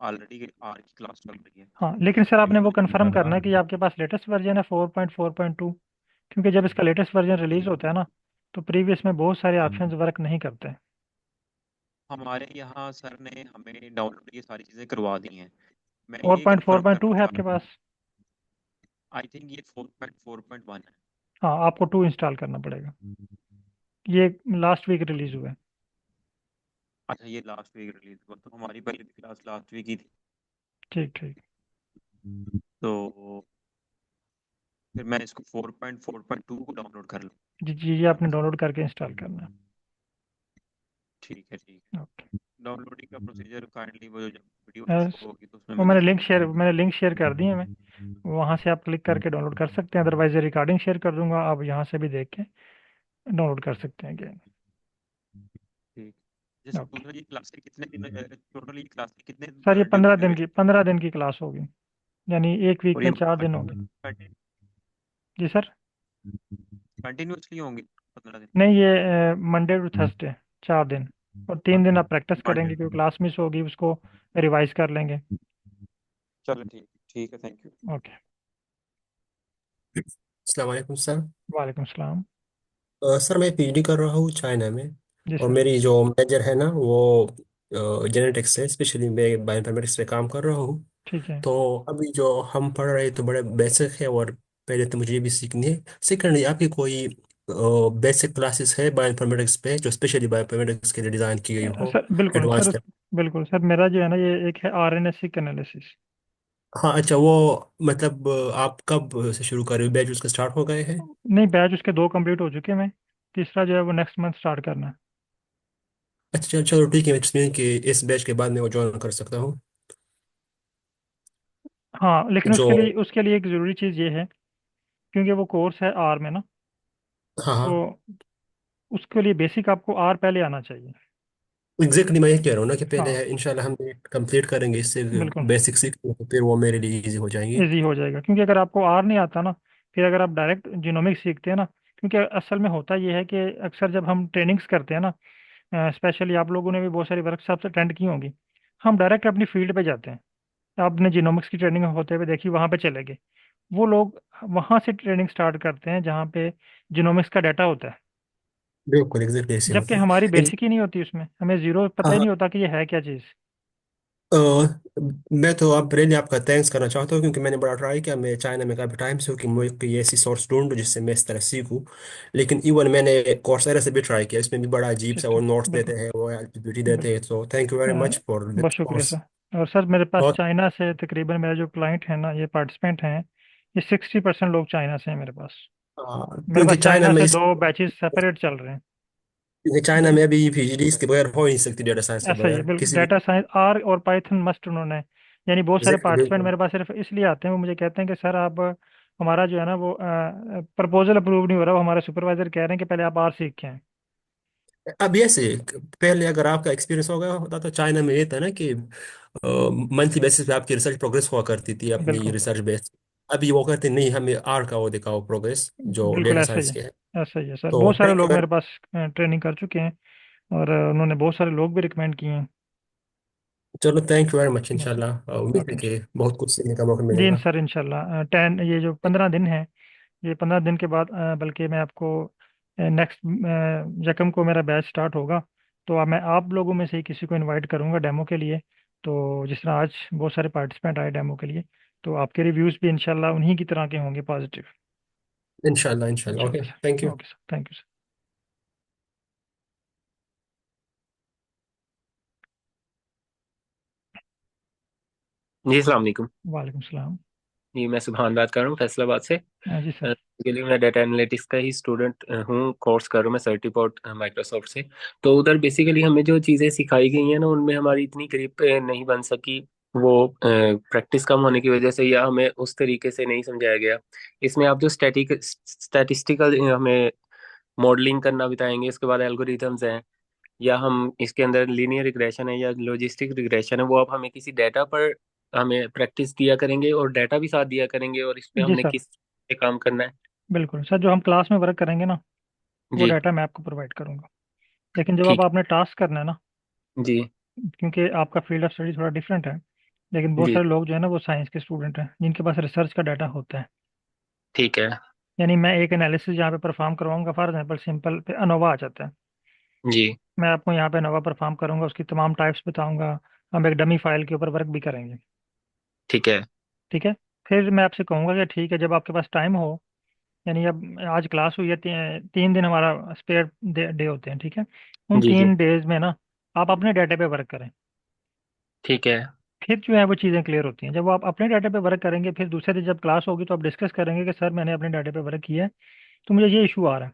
ऑलरेडी आर की क्लास चल रही है। हाँ, लेकिन सर आपने लेकिन वो मैंने कंफर्म क्या करना था, है कि आपके पास लेटेस्ट वर्जन है 4.4.2, क्योंकि जब इसका लेटेस्ट वर्जन रिलीज होता है ना, तो प्रीवियस में बहुत सारे ऑप्शंस वर्क नहीं करते हैं। हमारे यहाँ सर ने हमें डाउनलोड ये सारी चीज़ें करवा दी हैं। मैं फोर ये पॉइंट फोर कंफर्म पॉइंट करना टू है आपके चाहता हूँ। पास? आई थिंक ये 4.4.1 है। हाँ, आपको 2 इंस्टॉल करना पड़ेगा। ये लास्ट वीक रिलीज हुआ है। अच्छा, ये लास्ट वीक रिलीज हुआ, तो हमारी पहली क्लास लास्ट वीक ही थी। ठीक ठीक। तो फिर मैं इसको 4.4.2 को डाउनलोड कर लूँ जी जी, ये यहाँ आपने से। डाउनलोड करके इंस्टॉल करना ठीक है, ठीक है। है। डाउनलोडिंग का प्रोसीजर काइंडली वो जब वीडियो ओके। शो होगी तो उसमें वो मैं मैंने लिंक शेयर कर दी है मैं, वहाँ से आप क्लिक करके डाउनलोड कर सकते हैं। अदरवाइज ये रिकॉर्डिंग शेयर कर दूंगा, आप यहाँ से भी देख के डाउनलोड कर सकते हैं गेम। ठीक। जैसे ओके टोटल ये क्लास के कितने दिन, टोटल ये क्लास के कितने सर, ये दिन 15 दिन की क्लास होगी, यानी एक वीक और में ये 4 दिन होंगे। जी सर। कंटिन्यूसली होंगे 15 दिन? नहीं, ये मंडे टू थर्सडे 4 दिन, और 3 दिन आप प्रैक्टिस करेंगे, क्योंकि क्लास मिस होगी उसको रिवाइज कर लेंगे। चलो ठीक, ठीक है, थैंक यू। ओके। अस्सलाम वालेकुम सर। वालेकुम सलाम। सर मैं पीएचडी कर रहा हूँ चाइना में, जी और सर। मेरी जो मेजर है ना वो जेनेटिक्स है, स्पेशली मैं बायोइन्फॉर्मेटिक्स में काम कर रहा हूँ। ठीक है। तो अभी जो हम पढ़ रहे हैं तो बड़े बेसिक है, और पहले तो मुझे ये भी सीखनी है। सेकेंडली आपकी कोई बेसिक क्लासेस है बायोइन्फॉर्मेटिक्स पे जो स्पेशली बायोइन्फॉर्मेटिक्स के लिए डिज़ाइन की गई हो, सर बिल्कुल सर, एडवांस? बिल्कुल सर, मेरा जो है ना, ये एक है RNA-seq एनालिसिस। हाँ अच्छा, वो मतलब आप कब से शुरू कर रहे हो, बैच उसके स्टार्ट हो गए हैं? नहीं, बैच उसके 2 कंप्लीट हो चुके हैं। मैं तीसरा जो है वो नेक्स्ट मंथ स्टार्ट करना है। अच्छा चलो चलो ठीक है, इसमें कि इस बैच के बाद मैं वो ज्वाइन कर सकता हूँ। हाँ, लेकिन जो उसके लिए एक ज़रूरी चीज़ ये है, क्योंकि वो कोर्स है आर में ना, हाँ तो हाँ, उसके लिए बेसिक आपको आर पहले आना चाहिए। एग्जैक्टली मैं ये कह रहा हूँ ना कि पहले हाँ इंशाल्लाह हम कंप्लीट करेंगे इससे, बिल्कुल, बेसिक सीख तो फिर वो मेरे लिए इजी हो जाएंगे। इजी हो जाएगा। क्योंकि अगर आपको आर नहीं आता ना, फिर अगर आप डायरेक्ट जीनोमिक्स सीखते हैं ना, क्योंकि असल में होता ये है कि अक्सर जब हम ट्रेनिंग्स करते हैं ना, स्पेशली आप लोगों ने भी बहुत सारी वर्कशॉप्स अटेंड की होंगी, हम डायरेक्ट अपनी फील्ड पे जाते हैं। आपने जीनोमिक्स की ट्रेनिंग होते हुए देखी, वहाँ पे चले गए। वो लोग वहाँ से ट्रेनिंग स्टार्ट करते हैं जहाँ पे जीनोमिक्स का डाटा होता है, बिल्कुल एग्जैक्टली ऐसे जबकि होता है। हमारी एक, बेसिक ही नहीं होती उसमें, हमें जीरो पता हाँ ही हाँ, नहीं होता कि ये है क्या चीज़। अ, मैं तो आप पहले आपका थैंक्स करना चाहता हूँ, क्योंकि मैंने बड़ा ट्राई किया, मैं चाइना में काफ़ी टाइम से हूँ कि मैं कोई ऐसी सोर्स ढूंढूं जिससे मैं इस तरह सीखूं। लेकिन इवन मैंने कोर्सेरा से भी ट्राई किया, इसमें भी बड़ा अजीब ठीक सा वो ठीक, नोट्स देते बिल्कुल हैं, वो पीपीटी देते हैं। बिल्कुल। तो thank you very much for बहुत दिस शुक्रिया कोर्स। सर। और सर, मेरे पास बहुत चाइना से तकरीबन, मेरा जो क्लाइंट है ना, ये पार्टिसिपेंट हैं, ये 60% लोग चाइना से हैं मेरे पास। मेरे क्योंकि पास चाइना चाइना में से 2 बैचेस सेपरेट चल रहे हैं। क्योंकि चाइना जी, में अभी पीएचडी के बगैर हो ही नहीं सकती, डेटा साइंस के ऐसा ही है बगैर बिल्कुल। किसी भी। डाटा साइंस आर और पाइथन मस्ट उन्होंने, यानी बहुत सारे एग्जैक्टली पार्टिसिपेंट बिल्कुल। मेरे पास सिर्फ इसलिए आते हैं, वो मुझे कहते हैं कि सर आप हमारा जो है ना वो प्रपोजल अप्रूव नहीं हो रहा, वो हमारे सुपरवाइजर कह रहे हैं कि पहले आप आर सीख के हैं। अब ये से पहले अगर आपका एक्सपीरियंस हो गया होता तो चाइना में ये था ना कि मंथली बेसिस पे आपकी रिसर्च प्रोग्रेस हुआ करती थी अपनी बिल्कुल रिसर्च बेस। अभी वो कहते नहीं, हमें आर का वो दिखाओ प्रोग्रेस जो बिल्कुल डेटा ऐसा ही साइंस है। के है। ऐसा ही है सर, तो बहुत सारे थैंक लोग यू मेरे वेरी। पास ट्रेनिंग कर चुके हैं, और उन्होंने बहुत सारे लोग भी रिकमेंड किए हैं। चलो thank you very much, okay. इंशाल्लाह उम्मीद है ओके कि बहुत कुछ सीखने का मौका जी मिलेगा। सर, इंशाल्लाह 10 ये जो 15 दिन है, ये 15 दिन के बाद बल्कि मैं आपको नेक्स्ट यकम को मेरा बैच स्टार्ट होगा, तो अब मैं आप लोगों में से ही किसी को इनवाइट करूंगा डेमो के लिए। तो जिस तरह आज बहुत सारे पार्टिसिपेंट आए डेमो के लिए, तो आपके रिव्यूज़ भी इंशाल्लाह उन्हीं की तरह के होंगे, पॉजिटिव। इंशाल्लाह इंशाल्लाह, इंशाल्लाह okay thank sir. You. Okay sir, thank you sir. जी अस्सलाम वालेकुम। वालेकुम सलाम। जी मैं सुभान बात कर रहा हूँ फैसलाबाद से। जी सर। बेसिकली मैं डाटा एनालिटिक्स का ही स्टूडेंट हूँ, कोर्स कर रहा हूँ मैं सर्टिफाइड माइक्रोसॉफ्ट से। तो उधर बेसिकली हमें जो चीज़ें सिखाई गई हैं ना उनमें हमारी इतनी करीब नहीं बन सकी। वो प्रैक्टिस कम होने की वजह से या हमें उस तरीके से नहीं समझाया गया। इसमें आप जो स्टैटिस्टिकल हमें मॉडलिंग करना बताएंगे, इसके बाद एल्गोरिथम्स हैं, या हम इसके अंदर लीनियर रिग्रेशन है या लॉजिस्टिक रिग्रेशन है, वो आप हमें किसी डाटा पर हमें प्रैक्टिस दिया करेंगे और डाटा भी साथ दिया करेंगे और इस पे जी हमने सर, किस पे काम करना है। बिल्कुल सर, जो हम क्लास में वर्क करेंगे ना, वो जी डाटा मैं आपको प्रोवाइड करूंगा। लेकिन जब आप ठीक आपने टास्क करना है ना, है। जी क्योंकि आपका फील्ड ऑफ स्टडी थोड़ा डिफरेंट है, लेकिन बहुत जी सारे लोग जो है ना वो साइंस के स्टूडेंट हैं जिनके पास रिसर्च का डाटा होता है। ठीक है। यानी मैं एक एनालिसिस यहाँ पे परफॉर्म करवाऊंगा, फॉर एग्जांपल सिंपल पे अनोवा आ जाता है, जी मैं आपको यहाँ पे अनोवा परफॉर्म करूंगा, उसकी तमाम टाइप्स बताऊंगा, हम एक डमी फाइल के ऊपर वर्क भी करेंगे। ठीक है। ठीक है। फिर मैं आपसे कहूंगा कि ठीक है, जब आपके पास टाइम हो, यानी अब आज क्लास हुई है, 3 दिन हमारा स्पेयर डे होते हैं, ठीक है, उन जी जी 3 डेज में ना आप अपने डाटा पे वर्क करें। ठीक है। फिर जो है वो चीज़ें क्लियर होती हैं, जब वो आप अपने डाटा पे वर्क करेंगे, फिर दूसरे दिन जब क्लास होगी तो आप डिस्कस करेंगे कि सर मैंने अपने डाटा पे वर्क किया है, तो मुझे ये इशू आ रहा है।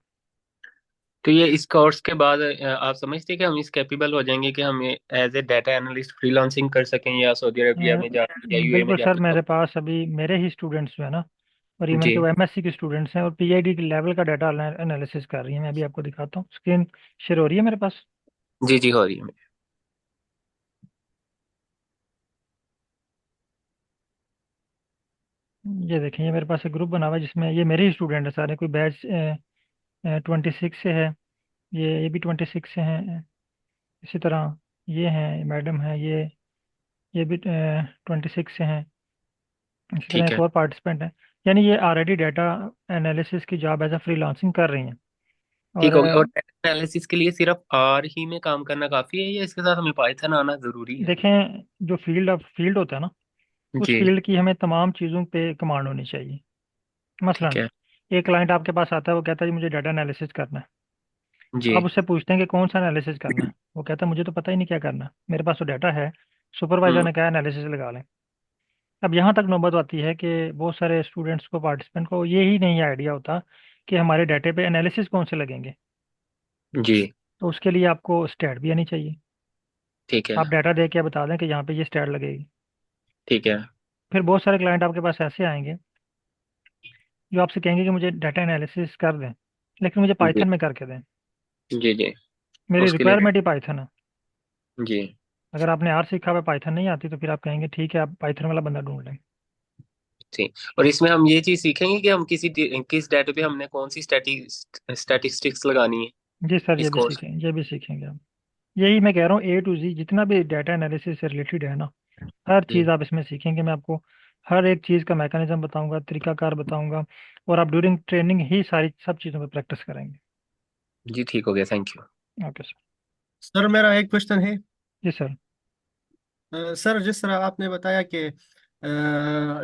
तो ये इस कोर्स के बाद आप समझते हैं कि हम इस कैपेबल हो जाएंगे कि हम as a data analyst freelancing कर सकें या सऊदी अरबिया में जाकर या यूएई में बिल्कुल सर, जाकर मेरे पास अभी मेरे ही स्टूडेंट्स जो है ना, और इवन के जी वो एमएससी के स्टूडेंट्स हैं और पीआईडी के लेवल का डाटा एनालिसिस कर रही हैं। मैं अभी आपको दिखाता हूँ, स्क्रीन शेयर हो रही है मेरे पास। जी जी हो रही है। ये देखें, ये मेरे पास एक ग्रुप बना हुआ है जिसमें ये मेरे ही स्टूडेंट हैं सारे, कोई बैच 26 से है, ये भी 26 से हैं, इसी तरह ये हैं, मैडम है ये भी 26 से हैं, इसी तरह ठीक एक है। और पार्टिसिपेंट है। यानी ये ऑलरेडी डाटा एनालिसिस की जॉब एज अ फ्रीलांसिंग कर रही हैं। और ठीक हो गया। और डाटा एनालिसिस के लिए सिर्फ आर ही में काम करना काफी है या इसके साथ हमें पाइथन आना जरूरी है? देखें, जो फील्ड होता है ना, उस जी फील्ड की हमें तमाम चीज़ों पे कमांड होनी चाहिए। ठीक मसलन है। एक क्लाइंट आपके पास आता है, वो कहता है जी मुझे डाटा एनालिसिस करना है। जी आप उससे पूछते हैं कि कौन सा एनालिसिस करना है, वो कहता है मुझे तो पता ही नहीं क्या करना है, मेरे पास तो डाटा है, सुपरवाइजर हम्म ने कहा एनालिसिस लगा लें। अब यहाँ तक नौबत आती है कि बहुत सारे स्टूडेंट्स को, पार्टिसिपेंट को ये ही नहीं आइडिया होता कि हमारे डाटे पे एनालिसिस कौन से लगेंगे। जी तो उसके लिए आपको स्टैट भी आनी चाहिए। ठीक है। आप डाटा दे के बता दें कि यहाँ पे ये स्टैट लगेगी। ठीक है। फिर बहुत सारे क्लाइंट आपके पास ऐसे आएंगे जो आपसे कहेंगे कि मुझे डाटा एनालिसिस कर दें, लेकिन मुझे जी पाइथन में करके दें, जी जी मेरी उसके लिए रिक्वायरमेंट ही पाइथन है। जी अगर आपने आर सीखा हुआ, पाइथन नहीं आती, तो फिर आप कहेंगे ठीक है, आप पाइथन वाला बंदा ढूंढ लें। जी। और इसमें हम ये चीज सीखेंगे कि हम किस डाटा पे हमने कौन सी स्टैटिस्टिक्स लगानी है जी सर, ये इस भी कोर्स। सीखेंगे, ये भी सीखेंगे आप। यही मैं कह रहा हूँ, A to Z जितना भी डाटा एनालिसिस से रिलेटेड है ना, हर चीज़ जी आप इसमें सीखेंगे। मैं आपको हर एक चीज़ का मैकेनिज्म बताऊंगा, तरीकाकार बताऊंगा, और आप ड्यूरिंग ट्रेनिंग ही सारी सब चीज़ों पे प्रैक्टिस करेंगे। जी ठीक हो गया, thank you. Okay sir. Sir मेरा एक क्वेश्चन है। जी सर। सर जिस तरह आपने बताया कि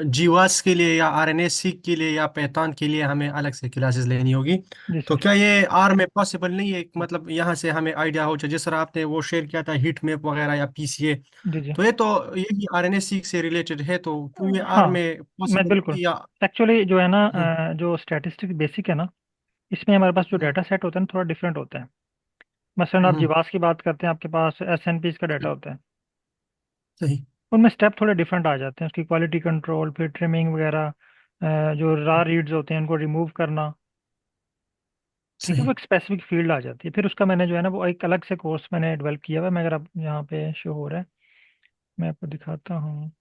जीवास के लिए या आरएनए सीक के लिए या पैथॉन के लिए हमें अलग से क्लासेस लेनी होगी, जी तो सर। क्या ये आर में पॉसिबल नहीं है? मतलब यहाँ से हमें आइडिया हो जाए, जिस तरह आपने वो शेयर किया था हीट मैप वगैरह या पीसीए, जी जी। तो ये भी आरएनए सीक से रिलेटेड है, तो क्यों ये आर हाँ, में मैं पॉसिबल बिल्कुल, नहीं या? एक्चुअली जो है ना, हम्म, जो स्टैटिस्टिक बेसिक है ना, इसमें हमारे पास जो हम्म, डाटा सेट होता है ना, थोड़ा डिफरेंट होता है। मसलन आप हम्म, जीवास की बात करते हैं, आपके पास SNPs का डाटा होता है, सही। उनमें स्टेप थोड़े डिफरेंट आ जाते हैं, उसकी क्वालिटी कंट्रोल, फिर ट्रिमिंग वगैरह, जो रा रीड्स होते हैं उनको रिमूव करना, ठीक है। वो सही। एक स्पेसिफिक फील्ड आ जाती है। फिर उसका मैंने जो है ना वो एक अलग से कोर्स मैंने डेवलप किया हुआ है। मैं अगर आप यहाँ पे शो हो रहा है, मैं आपको दिखाता हूँ।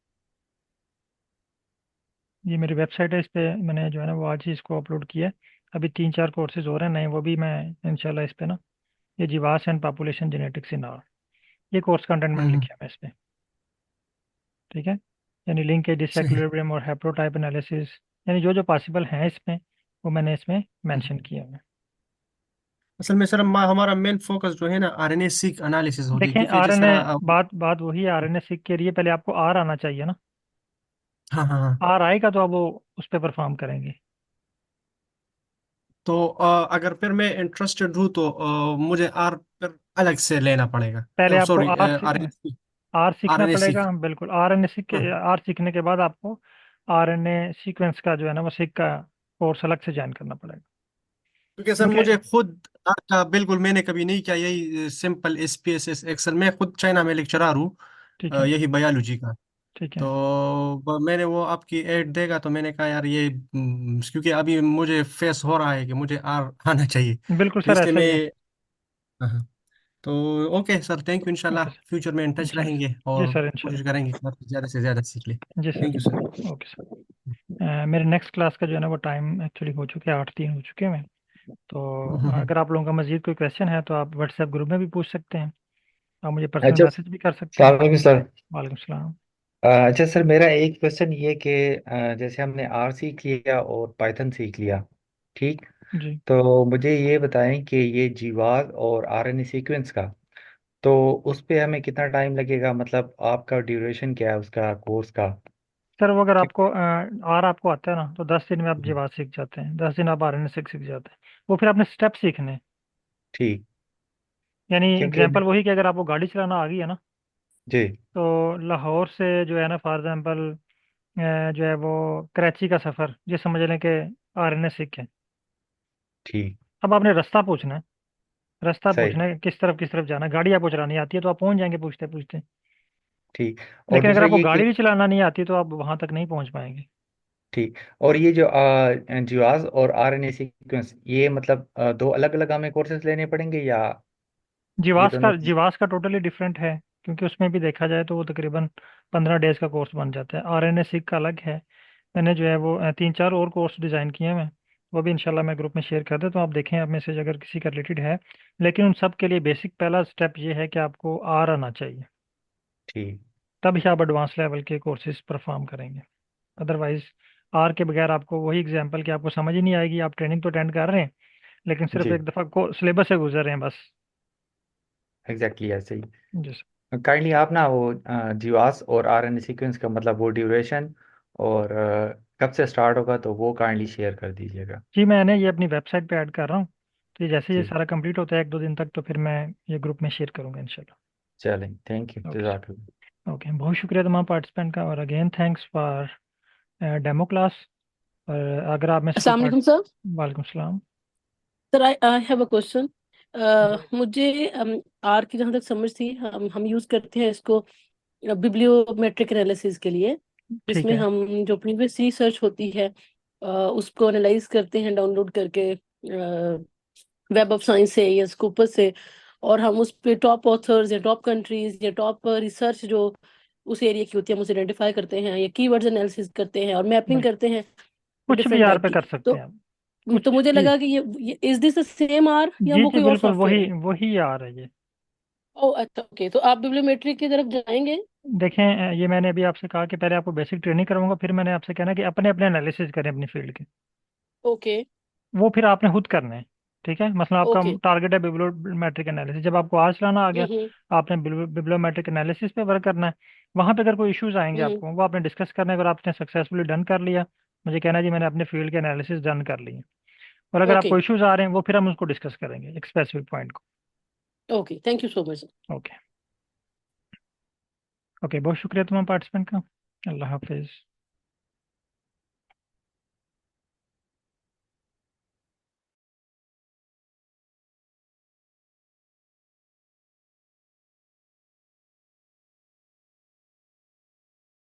ये मेरी वेबसाइट है, इस पे मैंने जो है ना वो आज ही इसको अपलोड किया है। अभी 3-4 कोर्सेज हो रहे हैं नए, वो भी मैं इंशाल्लाह इस पे ना, ये जीवास and population genetics in R, ये कोर्स कंटेंट मैंने हम्म। लिखे हैं इस पे, ठीक है। यानी लिंकेज, सही। डिसइक्विलिब्रियम और हैप्लोटाइप एनालिसिस, यानी जो जो पॉसिबल हैं इसमें, वो मैंने इसमें मेंशन किया है। असल में सर हमारा मेन फोकस जो है ना आरएनए सीक एनालिसिस होगी, देखें क्योंकि जिस आरएनए, तरह बात वही है, आरएनए सीख के लिए पहले आपको आर आना चाहिए ना। हाँ हाँ हाँ। आर आएगा तो आप वो उस पर परफॉर्म करेंगे। तो अगर फिर मैं इंटरेस्टेड हूँ तो मुझे आर फिर अलग से लेना पड़ेगा, पहले आपको सॉरी आरएनए सीक। आर सीखना आरएनए पड़ेगा, सीक। बिल्कुल। आरएनए सीख के, हाँ, आर सीखने के बाद आपको आरएनए सीक्वेंस का जो है ना वो सीख का कोर्स अलग से ज्वाइन करना पड़ेगा, क्योंकि सर क्योंकि मुझे खुद आर का बिल्कुल मैंने कभी नहीं किया, यही सिंपल एसपीएसएस एक्सेल। मैं खुद चाइना में लेक्चरर हूँ, ठीक है, यही बायोलॉजी का। ठीक है। तो मैंने वो आपकी ऐड देखा तो मैंने कहा यार ये क्योंकि अभी मुझे फेस हो रहा है कि मुझे आर आना चाहिए, बिल्कुल तो सर, इसलिए ऐसा मैं। ही है। हाँ हाँ। तो ओके सर, थैंक यू। इंशाल्लाह ओके सर, फ्यूचर में इन टच इंशाल्लाह। रहेंगे जी और सर, कोशिश इंशाल्लाह। करेंगे कि ज़्यादा से ज़्यादा सीख ले। जी sir. Thank you sir. Okay sir. मेरे नेक्स्ट क्लास का जो है ना वो टाइम एक्चुअली हो चुके हैं, 8:03 हो चुके हैं। तो अगर आप लोगों का मजीद कोई क्वेश्चन है तो आप व्हाट्सएप ग्रुप में भी पूछ सकते हैं, आप मुझे पर्सनल अच्छा, मैसेज भी कर सकते हैं। सलाम अलैकुम सर। वालेकुम सलाम। अच्छा सर, मेरा एक क्वेश्चन ये कि जैसे हमने आर सीख लिया और पाइथन सीख लिया, ठीक। जी तो मुझे ये बताएं कि ये जीवात और आरएनए सीक्वेंस का, तो उस पे हमें कितना टाइम लगेगा, मतलब आपका ड्यूरेशन क्या है उसका कोर्स का? सर, वो अगर ठीक। आपको आर आपको आता है ना तो 10 दिन में आप जीवात सीख जाते हैं, 10 दिन आप आरएनए सीख जाते हैं। वो फिर आपने स्टेप सीखने हैं। ठीक। यानी क्योंकि एग्जांपल वही कि अगर आपको गाड़ी चलाना आ गई है ना, जी। तो लाहौर से जो है ना फॉर एग्जांपल जो है वो कराची का सफ़र, ये समझ लें कि आरएनए सीखें। ठीक। अब आपने रास्ता पूछना है, रास्ता सही। पूछना है किस तरफ जाना है। गाड़ी आपको चलानी आती है तो आप पहुंच जाएंगे पूछते पूछते। ठीक। और लेकिन अगर दूसरा आपको ये कि गाड़ी भी चलाना नहीं आती तो आप वहां तक नहीं पहुंच पाएंगे। ठीक। और ये जो जीवात और आरएनए सीक्वेंस, ये मतलब दो अलग अलग हमें कोर्सेज लेने पड़ेंगे, या ये दोनों? जीवास का टोटली डिफरेंट है, क्योंकि उसमें भी देखा जाए तो वो तकरीबन 15 डेज का कोर्स बन जाता है। आरएनए सीख का अलग है। मैंने जो है वो 3-4 और कोर्स डिज़ाइन किए हैं मैं, वो भी इंशाल्लाह मैं ग्रुप में शेयर कर देता हूँ। आप देखें, आप में से अगर किसी का रिलेटेड है। लेकिन उन सब के लिए बेसिक पहला स्टेप ये है कि आपको आर आना चाहिए, ठीक। तभी आप एडवांस लेवल के कोर्सेज परफॉर्म करेंगे। अदरवाइज आर के बगैर आपको वही एग्जाम्पल कि आपको समझ ही नहीं आएगी। आप ट्रेनिंग तो अटेंड कर रहे हैं, लेकिन सिर्फ जी। एक दफ़ा को सिलेबस से गुजर रहे हैं बस। एग्जैक्टली ऐसे ही। जी सर। काइंडली आप ना वो जीवास और आरएनए सीक्वेंस का मतलब वो ड्यूरेशन और कब से स्टार्ट होगा, तो वो काइंडली शेयर कर दीजिएगा। जी, मैंने ये अपनी वेबसाइट पे ऐड कर रहा हूँ। तो ये जैसे ये ठीक। सारा कंप्लीट होता है 1-2 दिन तक, तो फिर मैं ये ग्रुप में शेयर करूँगा इंशाल्लाह। चलें, थैंक यू, ओके जज़ाकल्लाह। सर। ओके, बहुत शुक्रिया तमाम पार्टिसिपेंट का, और again thanks for demo class. और अगर आप में से कोई अस्सलाम पार्ट। वालेकुम सर। वालेकुम सलाम। Sir I have a question. मुझे आर की जहाँ तक समझ थी, हम यूज करते हैं इसको बिब्लियोमेट्रिक एनालिसिस के लिए, ठीक जिसमें है। हम जो प्रीवियस रिसर्च होती है उसको एनालाइज करते हैं डाउनलोड करके वेब ऑफ साइंस से या स्कूपस से, और हम उस पे टॉप ऑथर्स या टॉप कंट्रीज या टॉप रिसर्च जो उस एरिया की होती है हम उसे आइडेंटिफाई करते हैं, या कीवर्ड्स एनालिसिस करते हैं और मैपिंग बिल्कुल, करते हैं कुछ भी डिफरेंट आर टाइप पे की। कर सकते तो हैं आप, कुछ मुझे भी। लगा कि ये is this the same R या जी वो जी, कोई और बिल्कुल सॉफ्टवेयर वही है? वही आर है ये। ओ अच्छा, ओके। तो आप बिब्लियोमेट्रिक की तरफ जाएंगे? देखें, ये मैंने अभी आपसे कहा कि पहले आपको बेसिक ट्रेनिंग कराऊंगा, फिर मैंने आपसे कहना कि अपने अपने एनालिसिस करें अपनी फील्ड के। ओके। वो फिर आपने खुद करना है, ठीक है। मतलब आपका ओके। टारगेट है बिब्लियोमेट्रिक एनालिसिस, जब आपको आज चलाना आ गया, हम्म। आपने बिब्लियोमेट्रिक एनालिसिस पे वर्क करना है। वहाँ पे अगर कोई इश्यूज आएंगे हम्म। आपको, वो आपने डिस्कस करना है। अगर आपने सक्सेसफुली डन कर लिया, मुझे कहना है जी मैंने अपने फील्ड के एनालिसिस डन कर लिए। और अगर ओके। आपको इश्यूज आ रहे हैं, वो फिर हम उसको डिस्कस करेंगे एक स्पेसिफिक पॉइंट को। Okay, thank you so much. Okay. Okay, बहुत शुक्रिया तमाम पार्टिसिपेंट का। अल्लाह हाफिज़।